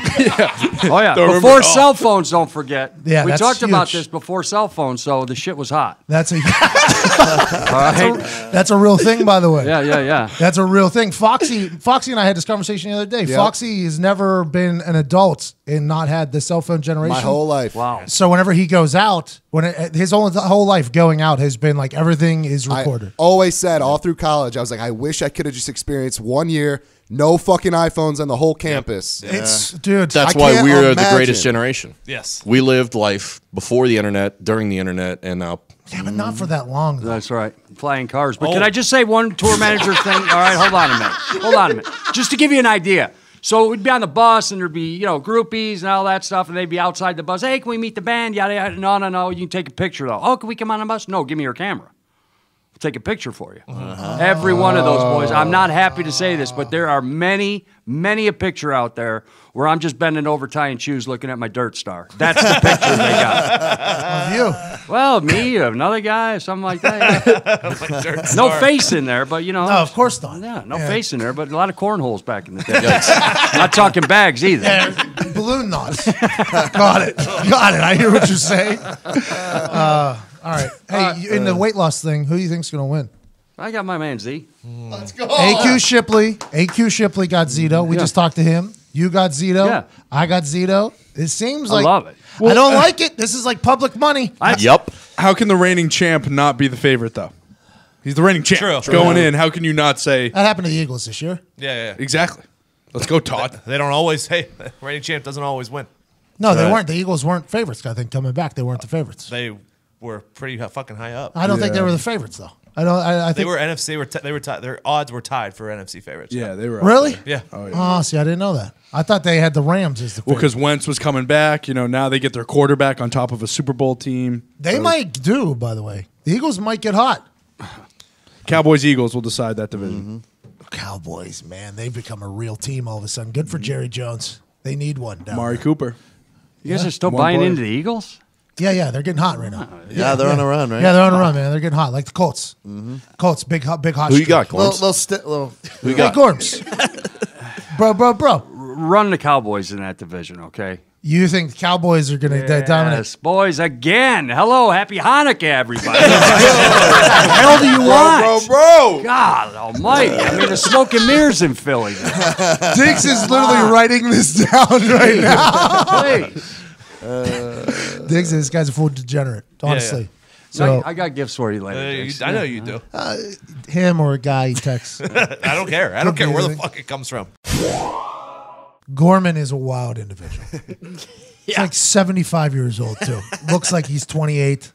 Oh, yeah. Before cell phones, don't forget. Yeah, we that's talked about huge. this before cell phones, so the shit was hot. That's a All right? that's a real thing, by the way. Yeah. That's a real thing. Foxy and I had this conversation the other day. Yep. Foxy has never been an adult and not had the cell phone generation. My whole life. Wow. So whenever he goes out, his whole life going out has been like everything is recorded. I always said all through college, I was like, I wish I could have just experienced 1 year, no fucking iPhones on the whole campus. Dude, That's I why can't we're the imagine. greatest generation. Yes. We lived life before the internet, during the internet, and now. yeah, but not for that long. Though. That's right. Flying cars. But can I just say one tour manager thing? All right, hold on a minute. Just to give you an idea. So we'd be on the bus, and there'd be, groupies and all that stuff, and they'd be outside the bus. Hey, can we meet the band? Yada, yada. No. You can take a picture, though. Oh, can we come on the bus? No, give me your camera. I'll take a picture for you. Every one of those boys. I'm not happy to say this, but there are many a picture out there where I'm just bending over tying shoes looking at my dirt star. That's the picture they got. Of you. Well, me, another guy, something like that. Yeah. No face in there, but No, of course not. Yeah, no face in there, but a lot of cornholes back in the day. Not talking bags either. Yeah, balloon knots. Got it. I hear what you're saying. All right. Hey, in the weight loss thing, who do you think's going to win? I got my man Z. Let's go. AQ Shipley. AQ Shipley got Zito. We just talked to him. You got Zito. Yeah. I got Zito. It seems I like love it. I don't like it. This is like public money. Yep. How can the reigning champ not be the favorite, though? He's the reigning champ. True. Going in, how can you not say That happened to the Eagles this year. Yeah. exactly? Let's go, Todd. They don't always. Hey, reigning champ doesn't always win. No, they weren't. The Eagles weren't favorites. I think coming back, they weren't the favorites. They were pretty fucking high up. I don't think they were the favorites though. I They think were NFC. They were tied. Their odds were tied for NFC favorites. Yeah, they were. up really. there. Yeah. Oh, see, I didn't know that. I thought they had the Rams as the Well, favorite. because Wentz was coming back, now they get their quarterback on top of a Super Bowl team. They might do. By the way, the Eagles might get hot. Cowboys Eagles will decide that division. Cowboys, man, they've become a real team all of a sudden. Good for Jerry Jones. They need one. Down Amari there. Cooper. You guys are still One buying boy. into the Eagles? Yeah, they're getting hot right now. Yeah, they're on a run, right? Yeah, they're on a run, man. They're getting hot, like the Colts. Colts, big hot. Who you got, streak. Gorms? Who you Hey, got? Gorms. bro. Run the Cowboys in that division, okay? You think the Cowboys are going to dominate? Yes, boys, again. Hello, happy Hanukkah, everybody. What the hell do you want? Bro. God almighty. I mean, the smoke and mirrors in Philly. Diggs is literally writing this down right now. Please. Diggs, this guy's a full degenerate, honestly. So So I got gifts for you later. Diggs. I know you do. him or a guy he texts. I don't care. I don't care where the fuck it comes from. Gorman is a wild individual. He's like 75 years old, too. Looks like he's 28.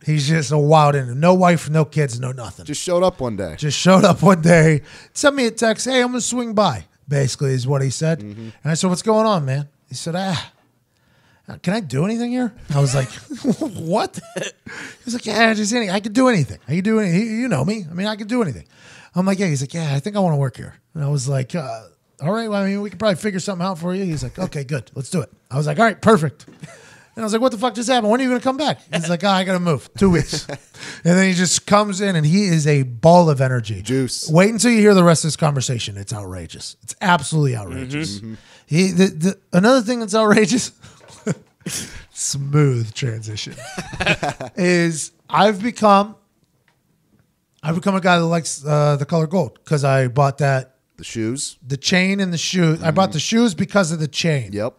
He's just a wild individual. No wife, no kids, no nothing. Just showed up one day. Just showed up one day, sent me a text, hey, I'm going to swing by, basically is what he said. And I said, what's going on, man? He said, can I do anything here? I was like, what? He was like, yeah, just anything. I could do anything. I could do anything. You know me. I mean, I could do anything. I'm like, yeah. He's like, yeah, I think I want to work here. And I was like, all right, well, I mean, we could probably figure something out for you. He's like, okay, good. Let's do it. I was like, all right, perfect. And I was like, what the fuck just happened? When are you going to come back? He's like, I got to move. 2 weeks. And then he just comes in, and he is a ball of energy. Juice. Wait until you hear the rest of this conversation. It's outrageous. It's absolutely outrageous. Another thing that's outrageous, smooth transition, is I've become a guy that likes the color gold because I bought The shoes. the chain and the shoes. I bought the shoes because of the chain. Yep.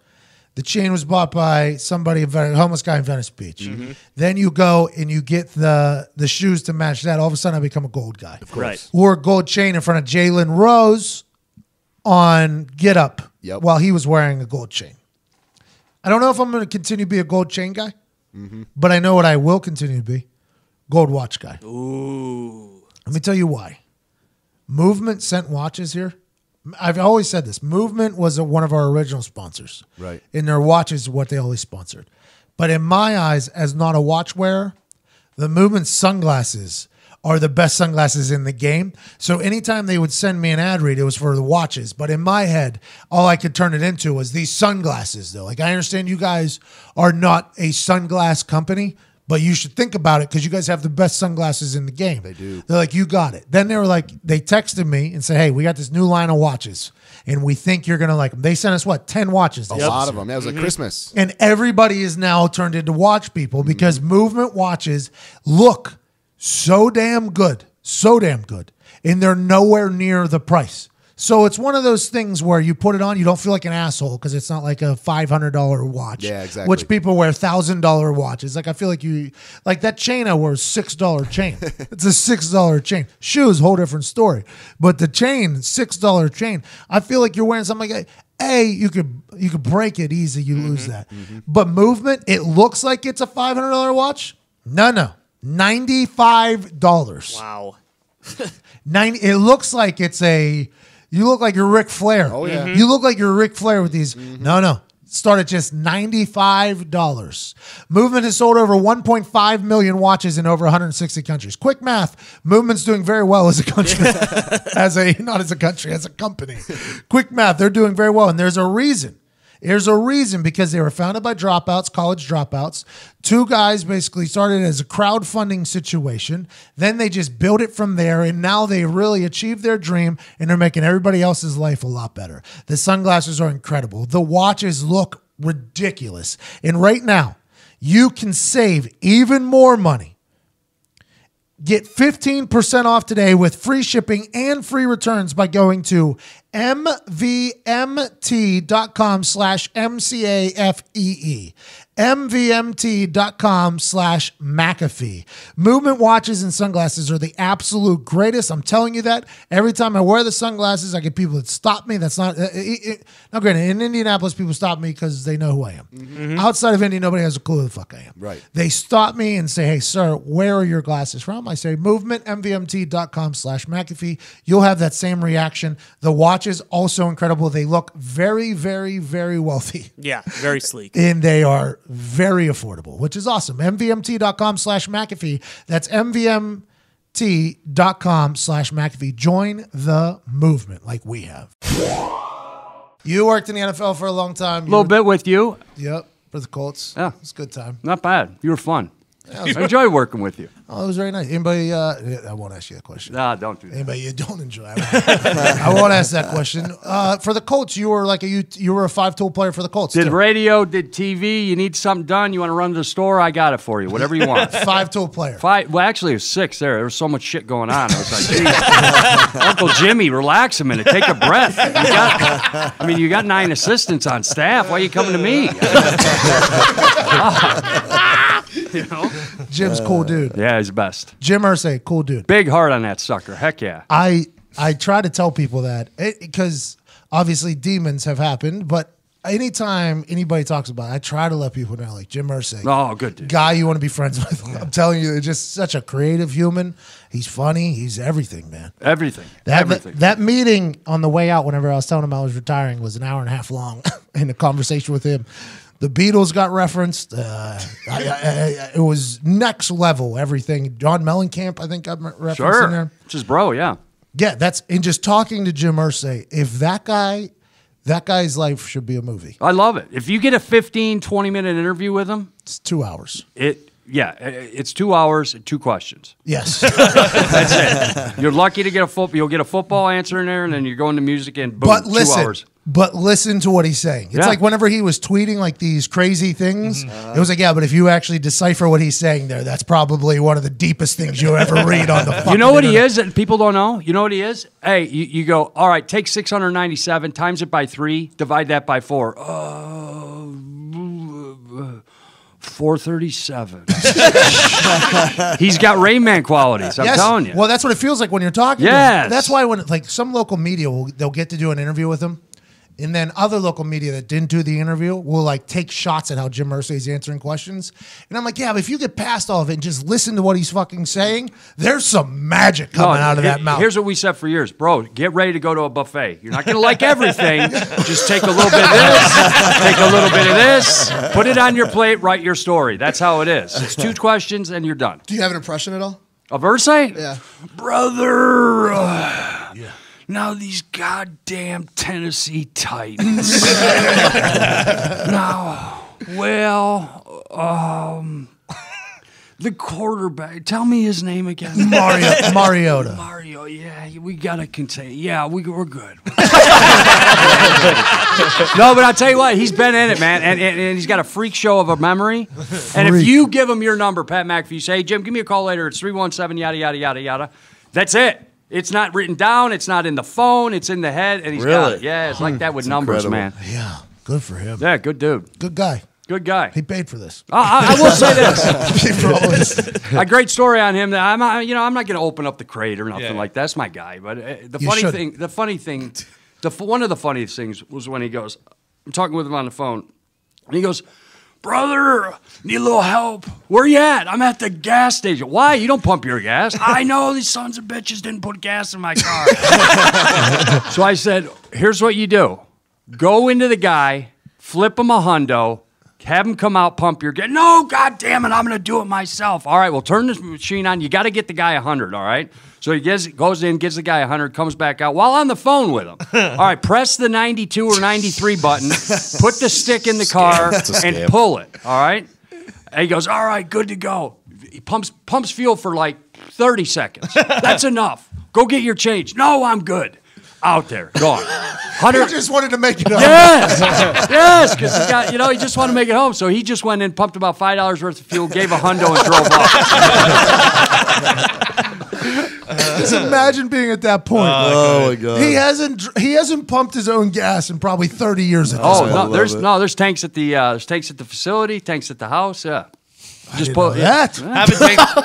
The chain was bought by somebody, a homeless guy in Venice Beach. Then you go and you get the shoes to match that. All of a sudden, I become a gold guy. Of course. Right. Wore a gold chain in front of Jalen Rose on Get Up while he was wearing a gold chain. I don't know if I'm going to continue to be a gold chain guy, but I know what I will continue to be. Gold watch guy. Ooh. Let me tell you why. Movement sent watches here. I've always said this. Movement was one of our original sponsors. Right. And their watches is what they always sponsored. But in my eyes, as not a watch wearer, the Movement sunglasses are the best sunglasses in the game. So anytime they would send me an ad read, it was for the watches. But in my head, all I could turn it into was these sunglasses, though. Like, I understand you guys are not a sunglass company, but you should think about it because you guys have the best sunglasses in the game. They do. They're like, you got it. Then they were like, they texted me and said, hey, we got this new line of watches, and we think you're going to like them. They sent us, 10 watches? A lot of them. That was like Christmas. And everybody is now turned into watch people because Movement watches look so damn good, and they're nowhere near the price. So it's one of those things where you put it on, you don't feel like an asshole because it's not like a $500 watch. Yeah, exactly. Which people wear $1,000 watches. Like, I feel like like that chain I wore is $6 chain. It's a $6 chain. Shoes, whole different story. But the chain, $6 chain. I feel like you're wearing something like you could break it easy, you lose that. But Movement, it looks like it's a $500 watch. No. $95. Wow. It looks like it's you look like you're Ric Flair. Oh, yeah. You look like you're Ric Flair with these. No. Start at just $95. Movement has sold over 1.5 million watches in over 160 countries. Quick math. Movement's doing very well as a country. as a company. Quick math. They're doing very well. And there's a reason. There's a reason because they were founded by college dropouts. Two guys basically started as a crowdfunding situation. Then they just built it from there, and now they really achieved their dream, and they're making everybody else's life a lot better. The sunglasses are incredible. The watches look ridiculous. And right now, you can save even more money. Get 15% off today with free shipping and free returns by going to MVMT.com/MCAFEE. MVMT.com/McAfee. Movement watches and sunglasses are the absolute greatest. I'm telling you that. Every time I wear the sunglasses, I get people that stop me. That's not... now, granted, in Indianapolis, people stop me because they know who I am. Outside of Indy, nobody has a clue who the fuck I am. Right. They stop me and say, hey, sir, where are your glasses from? I say, Movement, MVMT.com/McAfee. You'll have that same reaction. The watches, also incredible. They look very, very, very wealthy. Yeah, very sleek. And they are very affordable, which is awesome. MVMT.com/McAfee. That's MyBookie.com/McAfee. Join the movement like we have. You worked in the NFL for a long time. A little bit with you. Yep, for the Colts. Yeah. It was a good time. Not bad. You were fun. I enjoyed working with you. Oh, it was very nice. Anybody, I won't ask you that question. Nah, don't do that. Anybody you don't enjoy. I won't ask that question. For the Colts, you were like you were a 5-tool player for the Colts. Did too. radio, did TV. You need something done. You want to run to the store? I got it for you. Whatever you want. 5-tool player. Well, actually, it was 6 there. There was so much shit going on. I was like, geez, Uncle Jimmy, relax a minute. Take a breath. You got 9 assistants on staff. Why are you coming to me? You know? Jim's cool dude. Yeah, he's the best. Jim Irsay, cool dude. Big heart on that sucker. Heck yeah. I try to tell people that because obviously demons have happened, but anytime anybody talks about it, I try to let people know, like Jim Irsay. Oh, good dude. Guy you want to be friends with. I'm telling you, just such a creative human. He's funny. He's everything, man. Everything. That meeting on the way out, whenever I was telling him I was retiring, was an hour and a half long in the conversation with him. The Beatles got referenced. It was next level, everything. John Mellencamp, I think, got referenced in there. Just bro, yeah. Yeah, and just talking to Jim Irsay, if that guy's life should be a movie. I love it. If you get a 15, 20-minute interview with him. It's 2 hours. It's 2 hours and 2 questions. Yes. That's it. You're lucky to get you'll get a football answer in there, and then you're going to music and boom, 2 hours. But listen to what he's saying. It's like whenever he was tweeting like these crazy things, it was like, yeah, but if you actually decipher what he's saying there, that's probably one of the deepest things you'll ever read on the fucking You know what internet. he is that people don't know? You know what he is? Hey, you go, all right, take 697, times it by 3, divide that by 4. 437. He's got Rain Man qualities. I'm telling you. Well, that's what it feels like when you're talking. Yes. To him. That's why when like some local media they'll get to do an interview with him, and then other local media that didn't do the interview will like take shots at how Jim Irsay's answering questions. And I'm like, yeah, but if you get past all of it and just listen to what he's fucking saying, there's some magic coming out of that mouth. Here's what we said for years, bro. Get ready to go to a buffet. You're not going to like everything. Just take a little bit of this, take a little bit of this, put it on your plate, write your story. That's how it is. It's 2 questions and you're done. Do you have an impression at all? Of Irsay? Yeah. Brother. Now these goddamn Tennessee Titans. The quarterback. Tell me his name again. Mariota. Mario. Yeah, we gotta contain. Yeah, we're good. No, but I'll tell you what. He's been in it, man, and he's got a freak show of a memory. And if you give him your number, Pat McAfee, you say, "Hey, Jim, give me a call later. It's 317 yada yada yada yada." That's it. It's not written down. It's not in the phone. It's in the head, and he's got it. Yeah, it's like that with numbers, incredible. man. Yeah, good for him. Yeah, good dude. Good guy. Good guy. He paid for this. I will say this. For all this. A great story on him. That I'm not going to open up the crate or nothing like that. That's my guy. But one of the funniest things was when he goes, I'm talking with him on the phone, and he goes, "Brother, need a little help? Where you at? I'm at the gas station." "Why? You don't pump your gas." "I know, these sons of bitches didn't put gas in my car." So I said, "Here's what you do. Go into the guy, flip him a hundo, have him come out, pump your gas." "No, God damn it, I'm going to do it myself." "All right, well, turn this machine on. You got to get the guy 100, all right?" So he goes in, gives the guy 100, comes back out while on the phone with him. "All right, press the 92 or 93 button, put the stick in the car, and pull it, all right?" And he goes, "All right, good to go." He pumps fuel for like 30 seconds. "That's enough. Go get your change." "No, I'm good." Out there, gone. He just wanted to make it home. Yes, because he just wanted to make it home. So he just went in, pumped about $5 worth of fuel, gave a hundo, and drove off. Just imagine being at that point. Oh my God. He hasn't pumped his own gas in probably 30 years. At this point. There's tanks at the facility, tanks at the house. Yeah. Just pull that.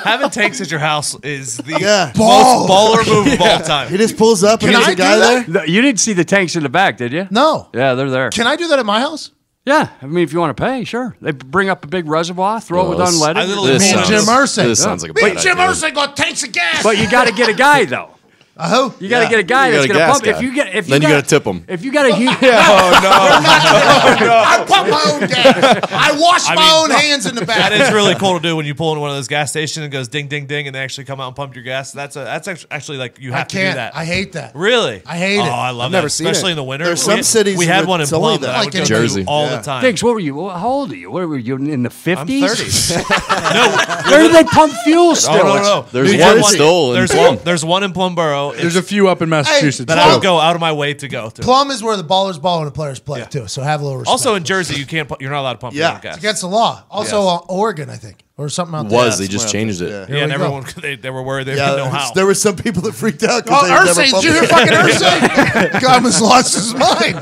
Having tanks at your house is the Ball. most baller move of all time. He just pulls up and there's a guy there. No, you didn't see the tanks in the back, did you? No. Yeah, they're there. Can I do that at my house? Yeah, I mean, if you want to pay, sure. They bring up a big reservoir, throw it with unleaded. Me and Jim Irsay. This sounds like a bad Jim idea. Irsay got tanks of gas. But you got to get a guy, though. Oh, You got to get a guy that's You going to got a pump. gas If you guy. get, if Then you got gotta tip 'em. If you got a huge, I pump my own gas. I wash my own hands in the back. That is really cool to do when you pull into one of those gas stations and it goes ding, ding, ding, and they actually come out and pump your gas. That's actually like you have I to do can't. that. I hate that. Really? I hate it. Oh, I love I've that, never seen especially it. in the winter. There's some cities we had where one in it's only Plum that that. I would Like go in to Jersey. all the time. Diggs, what were you? How old are you? What were you in the 50s? I'm 30. Where do they pump fuel still? Oh, no. There's New one Jersey. still in Plum. There's one in Plumboro. There's a few up in Massachusetts. that I would go out of my way to go to. Plum is where the ballers ball and the players play too. So have a little respect. Also in Jersey, you're not alled to pump your own gas. It's against the law. Also Oregon, I think, or something out there. Was they just changed it? Yeah, Here and we everyone go. they were worried they didn't know how. There were some people that freaked out Oh, because they Irsay, never did you hear fucking Irsay? God almost lost his mind.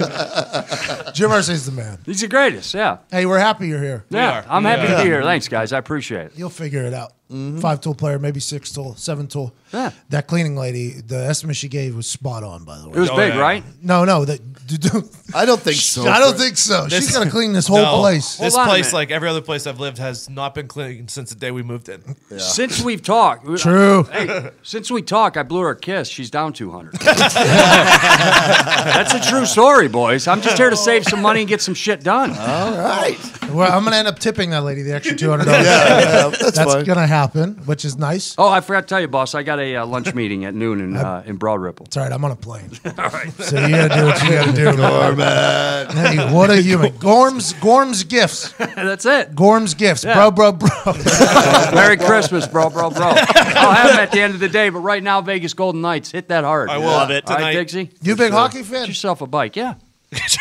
Jim Irsay's the man. He's the greatest. Yeah. Hey, we're happy you're here. Yeah. I'm happy to be here. Thanks, guys. I appreciate it. You'll figure it out. 5-tool player, maybe 6-tool, 7-tool. Yeah. That cleaning lady, the estimate she gave was spot on, by the way. It was big, right? No. I don't think so. I don't think so. She's got to clean this whole No. place. This Hold on a place, minute. like every other place I've lived, has not been clean since the day we moved in. Since we've talked. True. Hey, since we talked, I blew her a kiss. She's down 200. That's a true story, boys. I'm just here to save some money and get some shit done. All right. Well, I'm going to end up tipping that lady the extra $200. That's That's fine. going to happen, which is nice. Oh, I forgot to tell you, boss. I got a lunch meeting at noon in Broad Ripple. It's all right. I'm on a plane. All right. So you got to do what you got to do. Gorman. Hey, what a human. Gorm's gifts. That's it. Gorm's gifts. Yeah. Bro. Merry Christmas, bro. I'll have them at the end of the day, but right now, Vegas Golden Knights, hit that hard. I will love it All right, tonight. Dixie? You a big hockey fan? Get yourself a bike, yeah. It's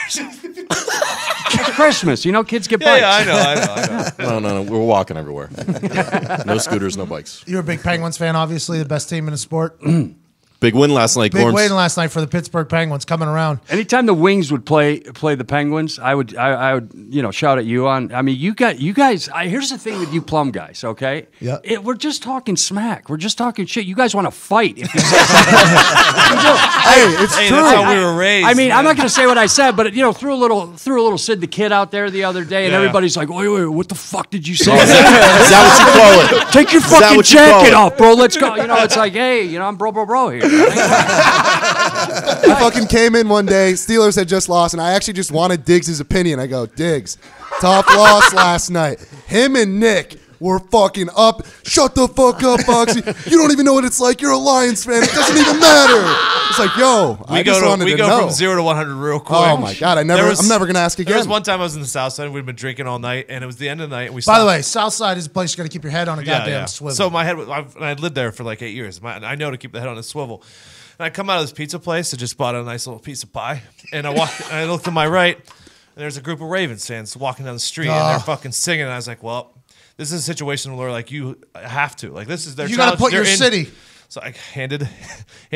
Christmas. You know, kids get bikes. Yeah, I know. No. We're walking everywhere. No scooters, no bikes. You're a big Penguins fan, obviously, the best team in the sport. Big win last night. Big Gorms. win last night for the Pittsburgh Penguins coming around. Anytime the Wings would play the Penguins, I would shout at you on. I mean, you guys. Here's the thing with you Plum guys, okay? Yeah. We're just talking smack. We're just talking shit. You guys want to fight. If you say Hey, it's Hey, true. that's how we were raised. I mean, I'm man. not going to say what I said, but threw a little Sid the Kid out there the other day, and Yeah. everybody's like, "Wait, what the fuck did you say?" Is that what you call it? Take your that fucking what you call jacket it? off, bro. Let's go. It's like, hey, I'm bro here. I fucking came in one day. Steelers had just lost, and I actually just wanted Diggs' opinion. I go, Diggs, tough loss last night. Him and Nick were fucking up. Shut the fuck up, Boxy. You don't even know what it's like. You're a Lions fan. It doesn't even matter. It's like, yo, I just wanted to know. We go from 0 to 100 real quick. Oh my god, I'm never gonna ask again. There was one time I was in the South Side. We'd been drinking all night, and it was the end of the night. And we By the way, Southside is a place you got to keep your head on a goddamn yeah. swivel. So my head, I lived there for like 8 years. I know to keep the head on a swivel. And I come out of this pizza place. I just bought a nice little piece of pie, and I look to my right, and there's a group of Ravens fans walking down the street, and they're fucking singing. And I was like, well, this is a situation where like you have to like this is their. You got to put your They're in- city. So I handed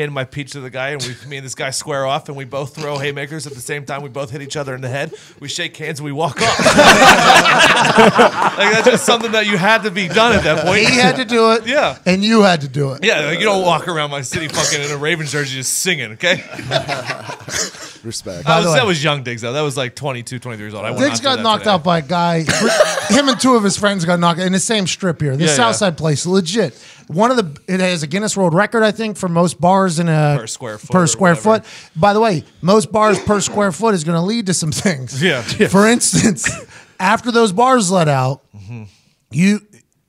my peach to the guy, and me and this guy square off, and we both throw haymakers at the same time. We both hit each other in the head. We shake hands, and we walk off. Like that's just something that you had to be done at that point. He had to do it. Yeah. And you had to do it. Yeah, like you don't walk around my city fucking in a Ravens jersey just singing, okay? Respect. That was young Diggs, though. That was like 22, 23 years old. I went Diggs out got to that knocked today. out by a guy. Him and two of his friends got knocked out in the same strip here. This Yeah, Southside place, legit. It has a Guinness World Record, I think, for most bars in a Per square foot Per or square whatever. foot. By the way, most bars per square foot is going to lead to some things. Yeah. For instance, after those bars let out,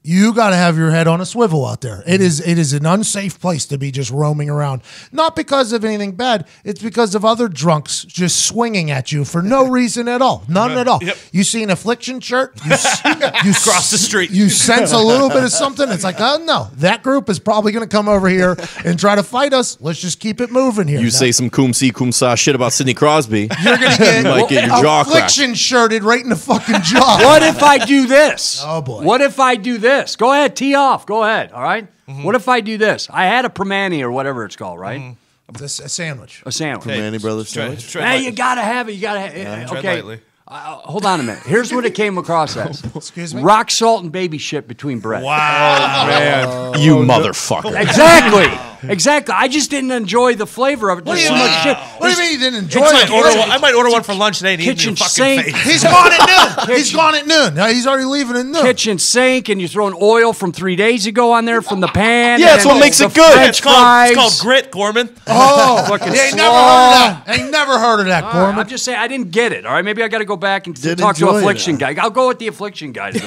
you got to have your head on a swivel out there. It is an unsafe place to be just roaming around. Not because of anything bad. It's because of other drunks just swinging at you for no reason at all. None at all. Yep. You see an affliction shirt, you Cross the street. You sense a little bit of something. It's like, oh no, that group is probably going to come over here and try to fight us. Let's just keep it moving here. You say some cum sa shit about Sidney Crosby. You're going to get, You might get your jaw cracked. affliction shirted right in the fucking jaw. What if I do this? Oh, boy. What if I do this? Go ahead, tee off. Go ahead. All right? What if I do this? I had a Permani or whatever it's called, right? This a sandwich. A sandwich. Manny Brothers sandwich. Now you gotta have it. You gotta have it. Tread Okay. lightly. Hold on a minute. Here's what it came across as. Excuse me? Rock salt and baby shit between bread. Wow, man. You motherfucker. Exactly. Exactly. I just didn't enjoy the flavor of it. What do you mean? What do you mean you didn't enjoy I it? might order one for lunch today and eat it in Kitchen your fucking sink. face. He's gone at noon. He's gone at noon. Now he's already leaving at noon. Kitchen sink, and you're throwing oil from 3 days ago on there from the pan. Yeah, that's and what makes the it good. French fries. It's called grit, Gorman. Oh, Fucking you ain't never slaw. heard of that. Ain't never heard of that, All right, Gorman. I'm just saying, I didn't get it. All right, maybe I got to go back and Didn't talk to enjoy it, Affliction huh? guy. I'll go with the Affliction guys, the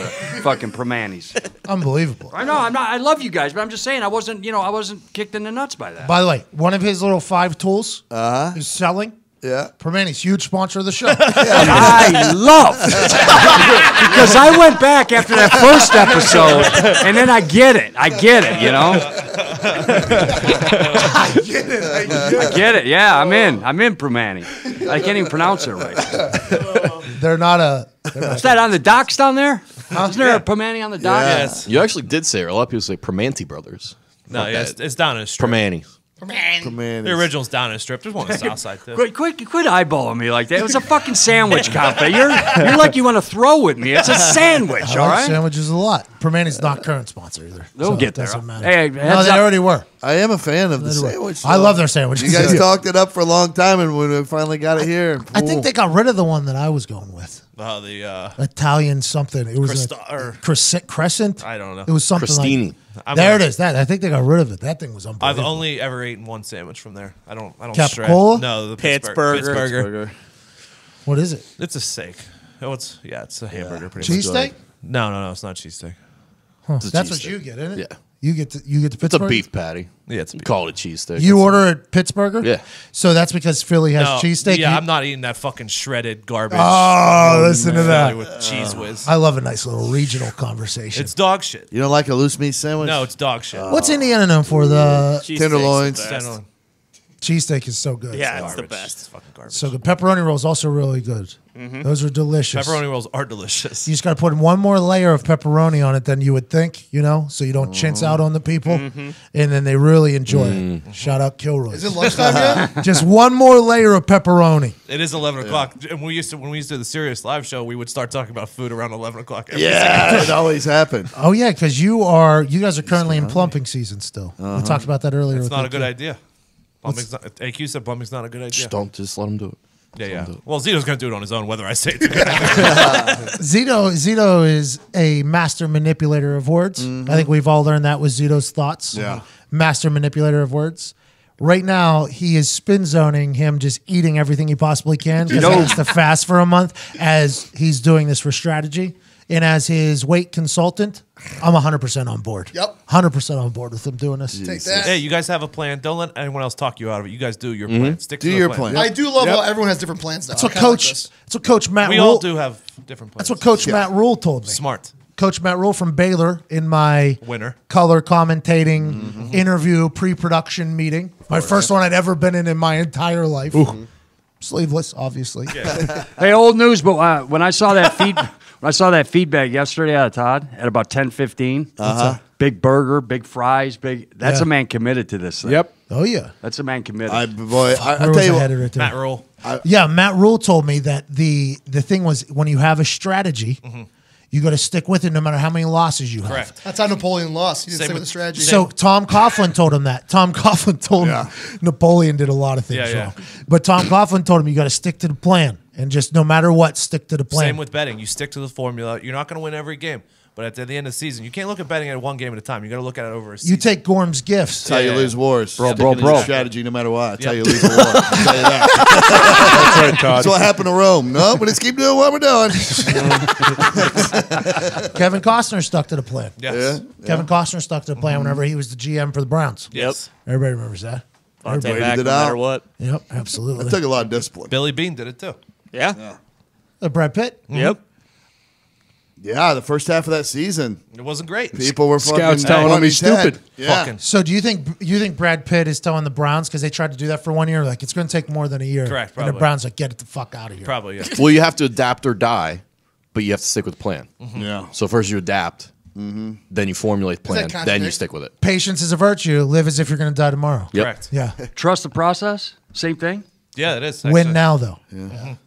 fucking Permanis. Unbelievable. I know, I'm not. I love you guys, but I'm just saying, I wasn't kicked in the nuts by that. By the way, one of his little 5 tools is selling. Yeah. Permani's huge sponsor of the show. I love because I went back after that first episode, and then I get it. I get it. You know. I Get it? Yeah, I'm in. I'm in Permani. I can't even pronounce it right. They're not Is that on the docks down there? Isn't there a Permani on the docks? Yes. You actually did say it. A lot of people say Permanti Brothers. No, yeah, it's down in a strip. Permani. Man, The original's down in a strip. There's one on the south side, too. Quit eyeballing me like that. It was a fucking sandwich, Compa. You're like you want to throw with me. It's a sandwich, I all like right? sandwiches a lot. Permani's not current sponsor either. They'll get it there. doesn't matter. Hey, no, heads they up. already were. I am a fan of the sandwich. I love their sandwiches. You guys Yeah. talked it up for a long time, and when we finally got it here, I think they got rid of the one that I was going with. The Italian something. It was crescent. I don't know. It was something Crostini. like there. It is. That I think they got rid of it. That thing was I've unbelievable. only ever eaten one sandwich from there. I don't Capicola? stray. No, the Pittsburgher. What is it? It's a steak. Oh, it's a hamburger. Pretty much. Cheesesteak? No, it's not cheesesteak. Huh. It's a That's what cheesesteak. you get, isn't it? Yeah. You get the It's a Pittsburgh. beef patty. Yeah, it's a You beef. call it a cheesesteak. You order at Pittsburgher? Yeah. So that's because Philly has cheesesteak. Yeah, You- I'm not eating that fucking shredded garbage. Oh, listen to that. With cheese whiz. I love a nice little regional conversation. It's dog shit. You don't like a loose meat sandwich? No, it's dog shit. What's Indiana known for? The Tenderloins. Tenderloin. cheesesteak is so good. Yeah, it's the Garbage. best. It's fucking garbage. So the pepperoni roll is also really good. Those are delicious. Pepperoni rolls are delicious. You just got to put one more layer of pepperoni on it than you would think, so you don't chintz out on the people, and then they really enjoy it. Shout out Kilroy. Is it lunchtime yet? Just one more layer of pepperoni. It is 11 o'clock. And when we used to do the Sirius live show, we would start talking about food around 11 o'clock. Yeah, it always happened. Oh yeah, because you guys are currently in plumping season still. We talked about that earlier. It's with not a AQ. good idea. AQ said plumbing's not a good idea. Just let them do it. Yeah. Well, Zito's going to do it on his own, whether I say it. Zito is a master manipulator of words. I think we've all learned that with Zito's thoughts. Yeah. Master manipulator of words. Right now, he is spin zoning him just eating everything he possibly can because he has to fast for a month as he's doing this for strategy. And as his weight consultant, I'm 100% on board. Yep. 100% on board with him doing this. Take that. Hey, you guys have a plan. Don't let anyone else talk you out of it. You guys do your plan. Stick to Do the your plan. plan. I do love how everyone has different plans now. That's what Coach Matt We Rule. all do have different plans. That's what Coach Matt Rule told me. Smart. Coach Matt Rule from Baylor in my Winner. color commentating interview pre-production meeting. My first one I'd ever been in my entire life. Sleeveless, obviously. Hey, old news, but when I saw that feedback yesterday out of Todd at about 10:15, big burger, big fries, that's Yeah. a man committed to this thing. Yep. Oh yeah. That's a man committed. I Where tell was you I what, headed right there? Matt Rule. Yeah, Matt Rule told me that the thing was when you have a strategy, you got to stick with it no matter how many losses you have. Correct. That's how Napoleon lost. He didn't Same stay with with- the strategy. So Tom Coughlin told him that. Tom Coughlin told him Napoleon did a lot of things Yeah. wrong. But Tom Coughlin told him you got to stick to the plan and just no matter what, stick to the plan. Same with betting. You stick to the formula. You're not going to win every game. But at the end of the season, you can't look at betting at one game at a time. You got to look at it over a season. You take Gorm's gifts. that's how you lose wars. Bro. Strategy, no matter what. That's how you lose the war. I'll tell you that. That's right, Todd. That's what happened to Rome. No, but let's keep doing what we're doing. Kevin Costner stuck to the plan. Yes. Kevin Costner stuck to the plan whenever he was the GM for the Browns. Yes. Everybody remembers that. Fonte Waited back it no out. matter what. Yep, absolutely. It took a lot of discipline. Billy Bean did it too. Yeah. Brad Pitt. Yep. Yeah, the first half of that season, It wasn't great. people were Scouts fucking telling him on he's his head. stupid. Yeah. Fucking. So do you think Brad Pitt is telling the Browns because they tried to do that for 1 year? Like it's going to take more than a year. Correct, And the probably. Browns like get it the fuck out of here. Probably, yeah. Well, you have to adapt or die, but you have to stick with the plan. Yeah. So first you adapt, then you formulate the plan, that then you contradict? stick with it. Patience is a virtue. Live as if you're going to die tomorrow. Yep. Correct. Yeah. Trust the process. Same thing. Yeah, it is. Win actually. now, though.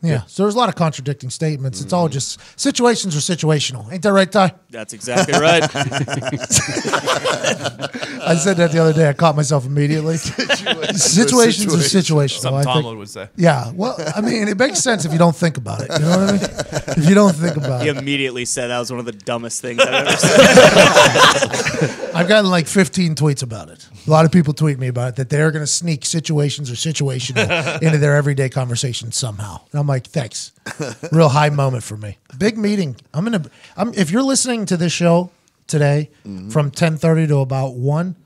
Yeah. So there's a lot of contradicting statements. It's all just situations are situational. Ain't that right, Ty? That's exactly right. I said that the other day. I caught myself immediately. Situations are situational. Something I think. Tomlin would say. Yeah. Well, I mean, it makes sense if you don't think about it. You know what I mean? If you don't think about He it. immediately said that was one of the dumbest things I've ever said. I've gotten like 15 tweets about it. A lot of people tweet me about it, that they're going to sneak situations or situational into their everyday conversation somehow. And I'm like, thanks. Real high moment for me. Big meeting. If you're listening to this show today from 10:30 to about 1,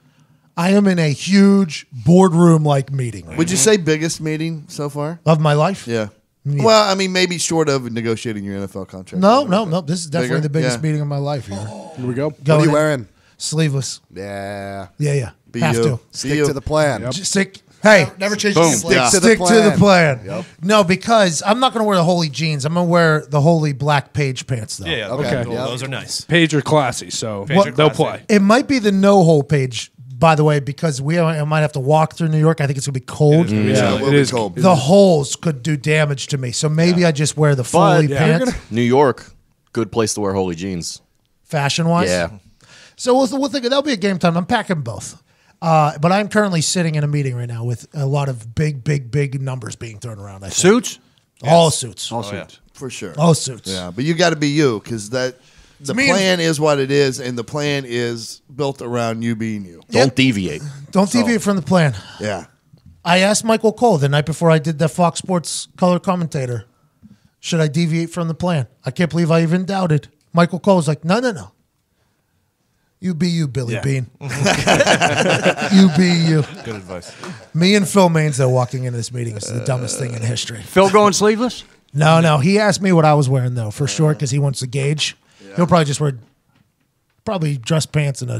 I am in a huge boardroom like meeting. Right Would you say biggest meeting so far? of my life? Yeah. Well, I mean, maybe short of negotiating your NFL contract. No. This is definitely Bigger? the biggest Yeah. meeting of my life. Here. Here we go. What are you wearing? Sleeveless. Yeah. Yeah. Be Have you. to. Stick to the plan. Just stick. Hey, Never change Boom. the game plan. stick to the plan. Yep. No, because I'm not going to wear the holy jeans. I'm going to wear the holy black page pants, though. Yeah, Okay. cool. Yep. Those are nice. Page are classy, so Page are they'll classy. play. It might be the no hole page, by the way, because I might have to walk through New York. I think it's going to be cold. Yeah, it is cold. The holes could do damage to me. So maybe I just wear the fully pants, New York, good place to wear holy jeans. fashion-wise. Yeah. So we'll think that'll be a game time. I'm packing both. But I'm currently sitting in a meeting right now with a lot of big numbers being thrown around. I think. Suits? All suits. All Oh, yeah. suits. For sure. All suits. Yeah, but you got to be you because the me and- plan is what it is, and the plan is built around you being you. Don't deviate. Don't deviate from the plan. Yeah. I asked Michael Cole the night before I did the Fox Sports color commentator, should I deviate from the plan? I can't believe I even doubted. Michael Cole was like, no. You be you, Billy Bean. You be you. Good advice. Me and Phil Mainsdale walking into this meeting is the dumbest thing in history. Phil going sleeveless? No. He asked me what I was wearing, though, for sure, because he wants to gauge. He'll probably just wear dress pants and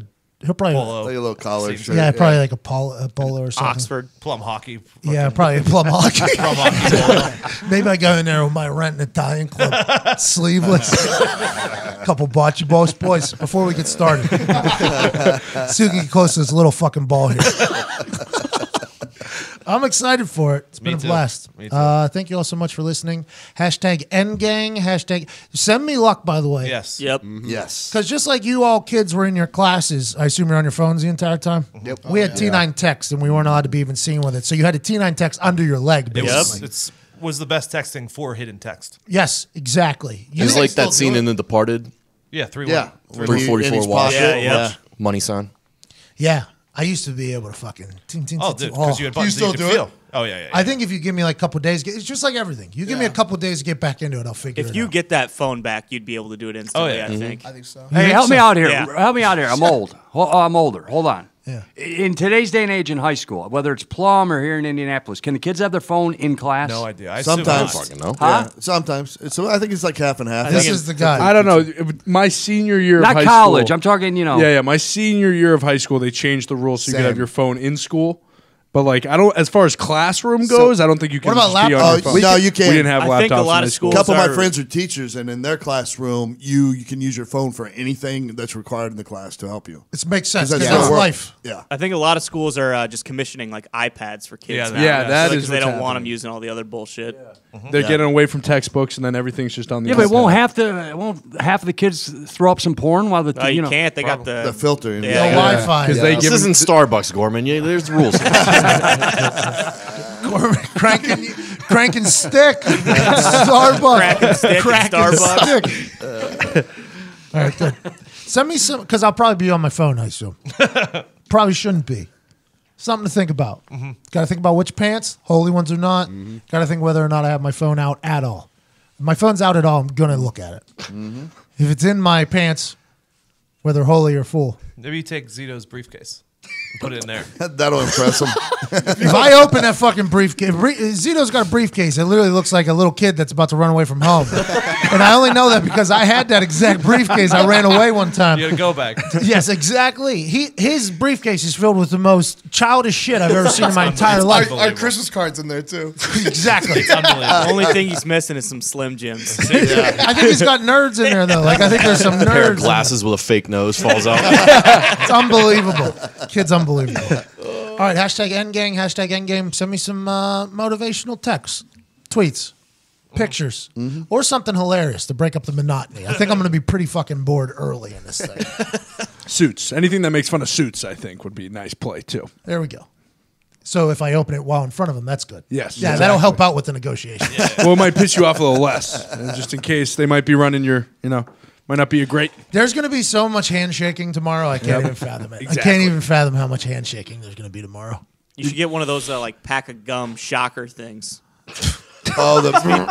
he'll probably, Polo. Like a little collar shirt. yeah, probably like a polo or something. Oxford. Plum hockey. Yeah, probably a plum hockey. Plum hockey. Maybe I go in there with my rent and Italian club, sleeveless. Couple bocce balls, boys, before we get started. See if we can get close to this little fucking ball here. I'm excited for it. It's been a too. blast. Me too. Thank you all so much for listening. #NGang. Send me luck, by the way. Yes. Yep. Yes. Because just like you all kids were in your classes, I assume you're on your phones the entire time? Yep. We had T9 text, and we weren't allowed to be even seen with it. So you had a T9 text under your leg, It basically. was the best texting for hidden text. Yes, exactly. It's like that scene in The Departed. Yeah, 3-1. Yeah. 344 watch. Yeah. Money sign. Yeah, I used to be able to fucking. Oh, dude, because you had buttons still that you do could it? feel. Oh, yeah. I think if you give me like a couple days, it's just like everything. You give me a couple days to get back into it, I'll figure it If you out. get that phone back, you'd be able to do it instantly, yeah. I think. I think so. Hey, think help me so? out here. Yeah. Help me out here. I'm old. I'm older. Hold on. Yeah. In today's day and age in high school, whether it's Plum or here in Indianapolis, can the kids have their phone in class? No idea. I assume Sometimes. not. Fucking no. Huh? Sometimes. I think it's like half and half. This is the guy. I don't know. My senior year Not of high college. school. I'm talking, Yeah. My senior year of high school, they changed the rules so you could Same. have your phone in school. But like, I don't. As far as classroom goes, I don't think you can. What about just be on laptops? your phone. No, you can't. We didn't have I laptops. think a lot in of high A schools couple of my are- friends are teachers, and in their classroom, you can use your phone for anything that's required in the class to help you. It makes sense. That's Because how it it's works. life. Yeah. I think a lot of schools are just commissioning like iPads for kids. Yeah, now. yeah, that Because is they what's don't want them happening. using all the other bullshit. They're getting away from textbooks, and then everything's just on the. Yeah, but iPad. won't half of the kids throw up some porn while the No, you can't. They got The filter. In Yeah, there. The yeah. Wi-Fi. because they This give isn't Starbucks, Gorman. There's rules. cranking stick. Starbucks. Cracking stick at Starbucks. Stick. All right, good. Send me some, because I'll probably be on my phone, I assume. Probably shouldn't be. Something to think about. Got to think about which pants, holy ones or not. Got to think whether or not I have my phone out at all. If my phone's out at all, I'm going to look at it. If it's in my pants, whether holy or full. Maybe you take Zito's briefcase and put it in there. That'll impress them. If I open that fucking briefcase, Zito's got a briefcase. It literally looks like a little kid that's about to run away from home. And I only know that because I had that exact briefcase. I ran away one time. You had a go bag. Yes, exactly. His briefcase is filled with the most childish shit I've ever seen in my entire life. Our Christmas cards in there too. Exactly. It's unbelievable. Only thing he's missing is some Slim Jims. I think he's got nerds in there though. Like I think there's some Pair of nerds. glasses with a fake nose falls out. It's unbelievable. Kid's unbelievable. All right, hashtag Endgang, hashtag Endgame. Send me some motivational texts, tweets, pictures, or something hilarious to break up the monotony. I think I'm going to be pretty fucking bored early in this thing. Suits. Anything that makes fun of suits, I think, would be a nice play, too. There we go. So if I open it while in front of them, that's good. Yes. Yeah, exactly. that'll help out with the negotiation. Well, it might piss you off a little less, just in case they might be running your, might not be a great. There's going to be so much handshaking tomorrow, I can't even fathom it. Exactly. I can't even fathom how much handshaking there's going to be tomorrow. You should get one of those like pack of gum shocker things. Oh,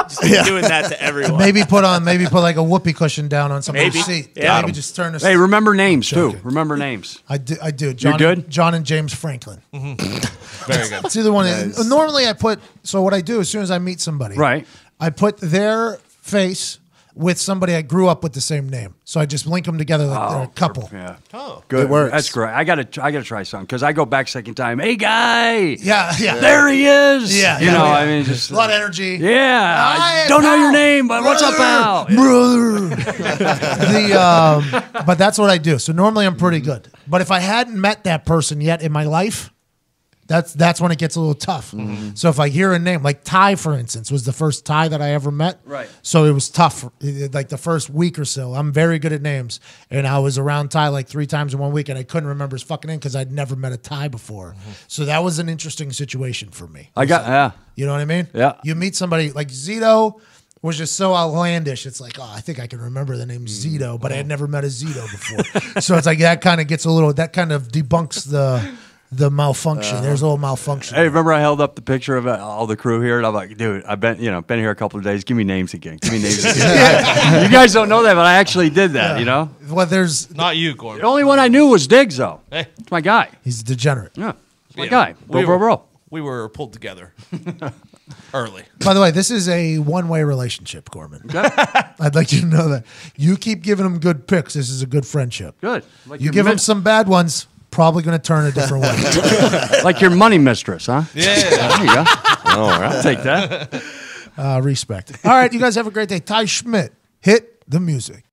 Just doing that to everyone. Maybe put like a whoopee cushion down on somebody's Maybe. seat. Yeah. Maybe just turn this. Hey, remember names too. Joking. Remember names. I do. John, You're good? John and James Franklin. Very good. It's either one. Nice. Normally, I put. So what I do as soon as I meet somebody, Right. I put their face with somebody I grew up with the same name. So I just link them together like they're a couple. Yeah. Oh. Good. It works. That's great. I gotta try something because I go back second time. Hey, guy. Yeah. There he is. Yeah, You yeah, know, yeah. I mean, just A lot of energy. Yeah. Hi, I don't know pal. your name, but what's up, pal? Brother. But that's what I do. So normally I'm pretty good. But if I hadn't met that person yet in my life, that's when it gets a little tough. So if I hear a name, like Ty, for instance, was the first Ty that I ever met. Right. So it was tough. Like the first week or so, I'm very good at names. And I was around Ty like 3 times in 1 week, and I couldn't remember his fucking name because I'd never met a Ty before. So that was an interesting situation for me. Yeah. You know what I mean? Yeah. You meet somebody like Zito was just so outlandish. It's like, oh, I think I can remember the name Zito, but I had never met a Zito before. So it's like that kind of gets a little, that kind of debunks the malfunction. There's a little malfunction. Hey, remember I held up the picture of all the crew here, and I'm like, dude, I've been here a couple of days. Give me names again. Give me names again. You guys don't know that, but I actually did that. You know. Well, there's Not you, Gorman. The only one I knew was Diggs, though. Hey. It's my guy. he's a degenerate. Yeah, it's my Yeah. guy. Bro. We were pulled together early. By the way, this is a one-way relationship, Gorman. I'd like you to know that. You keep giving him good picks. This is a good friendship. Good. Like You your give him min- some bad ones, probably going to turn a different way. like your money mistress, huh? Yeah. There you go. All right. I'll take that. Respect. All right, you guys have a great day. Ty Schmidt, hit the music.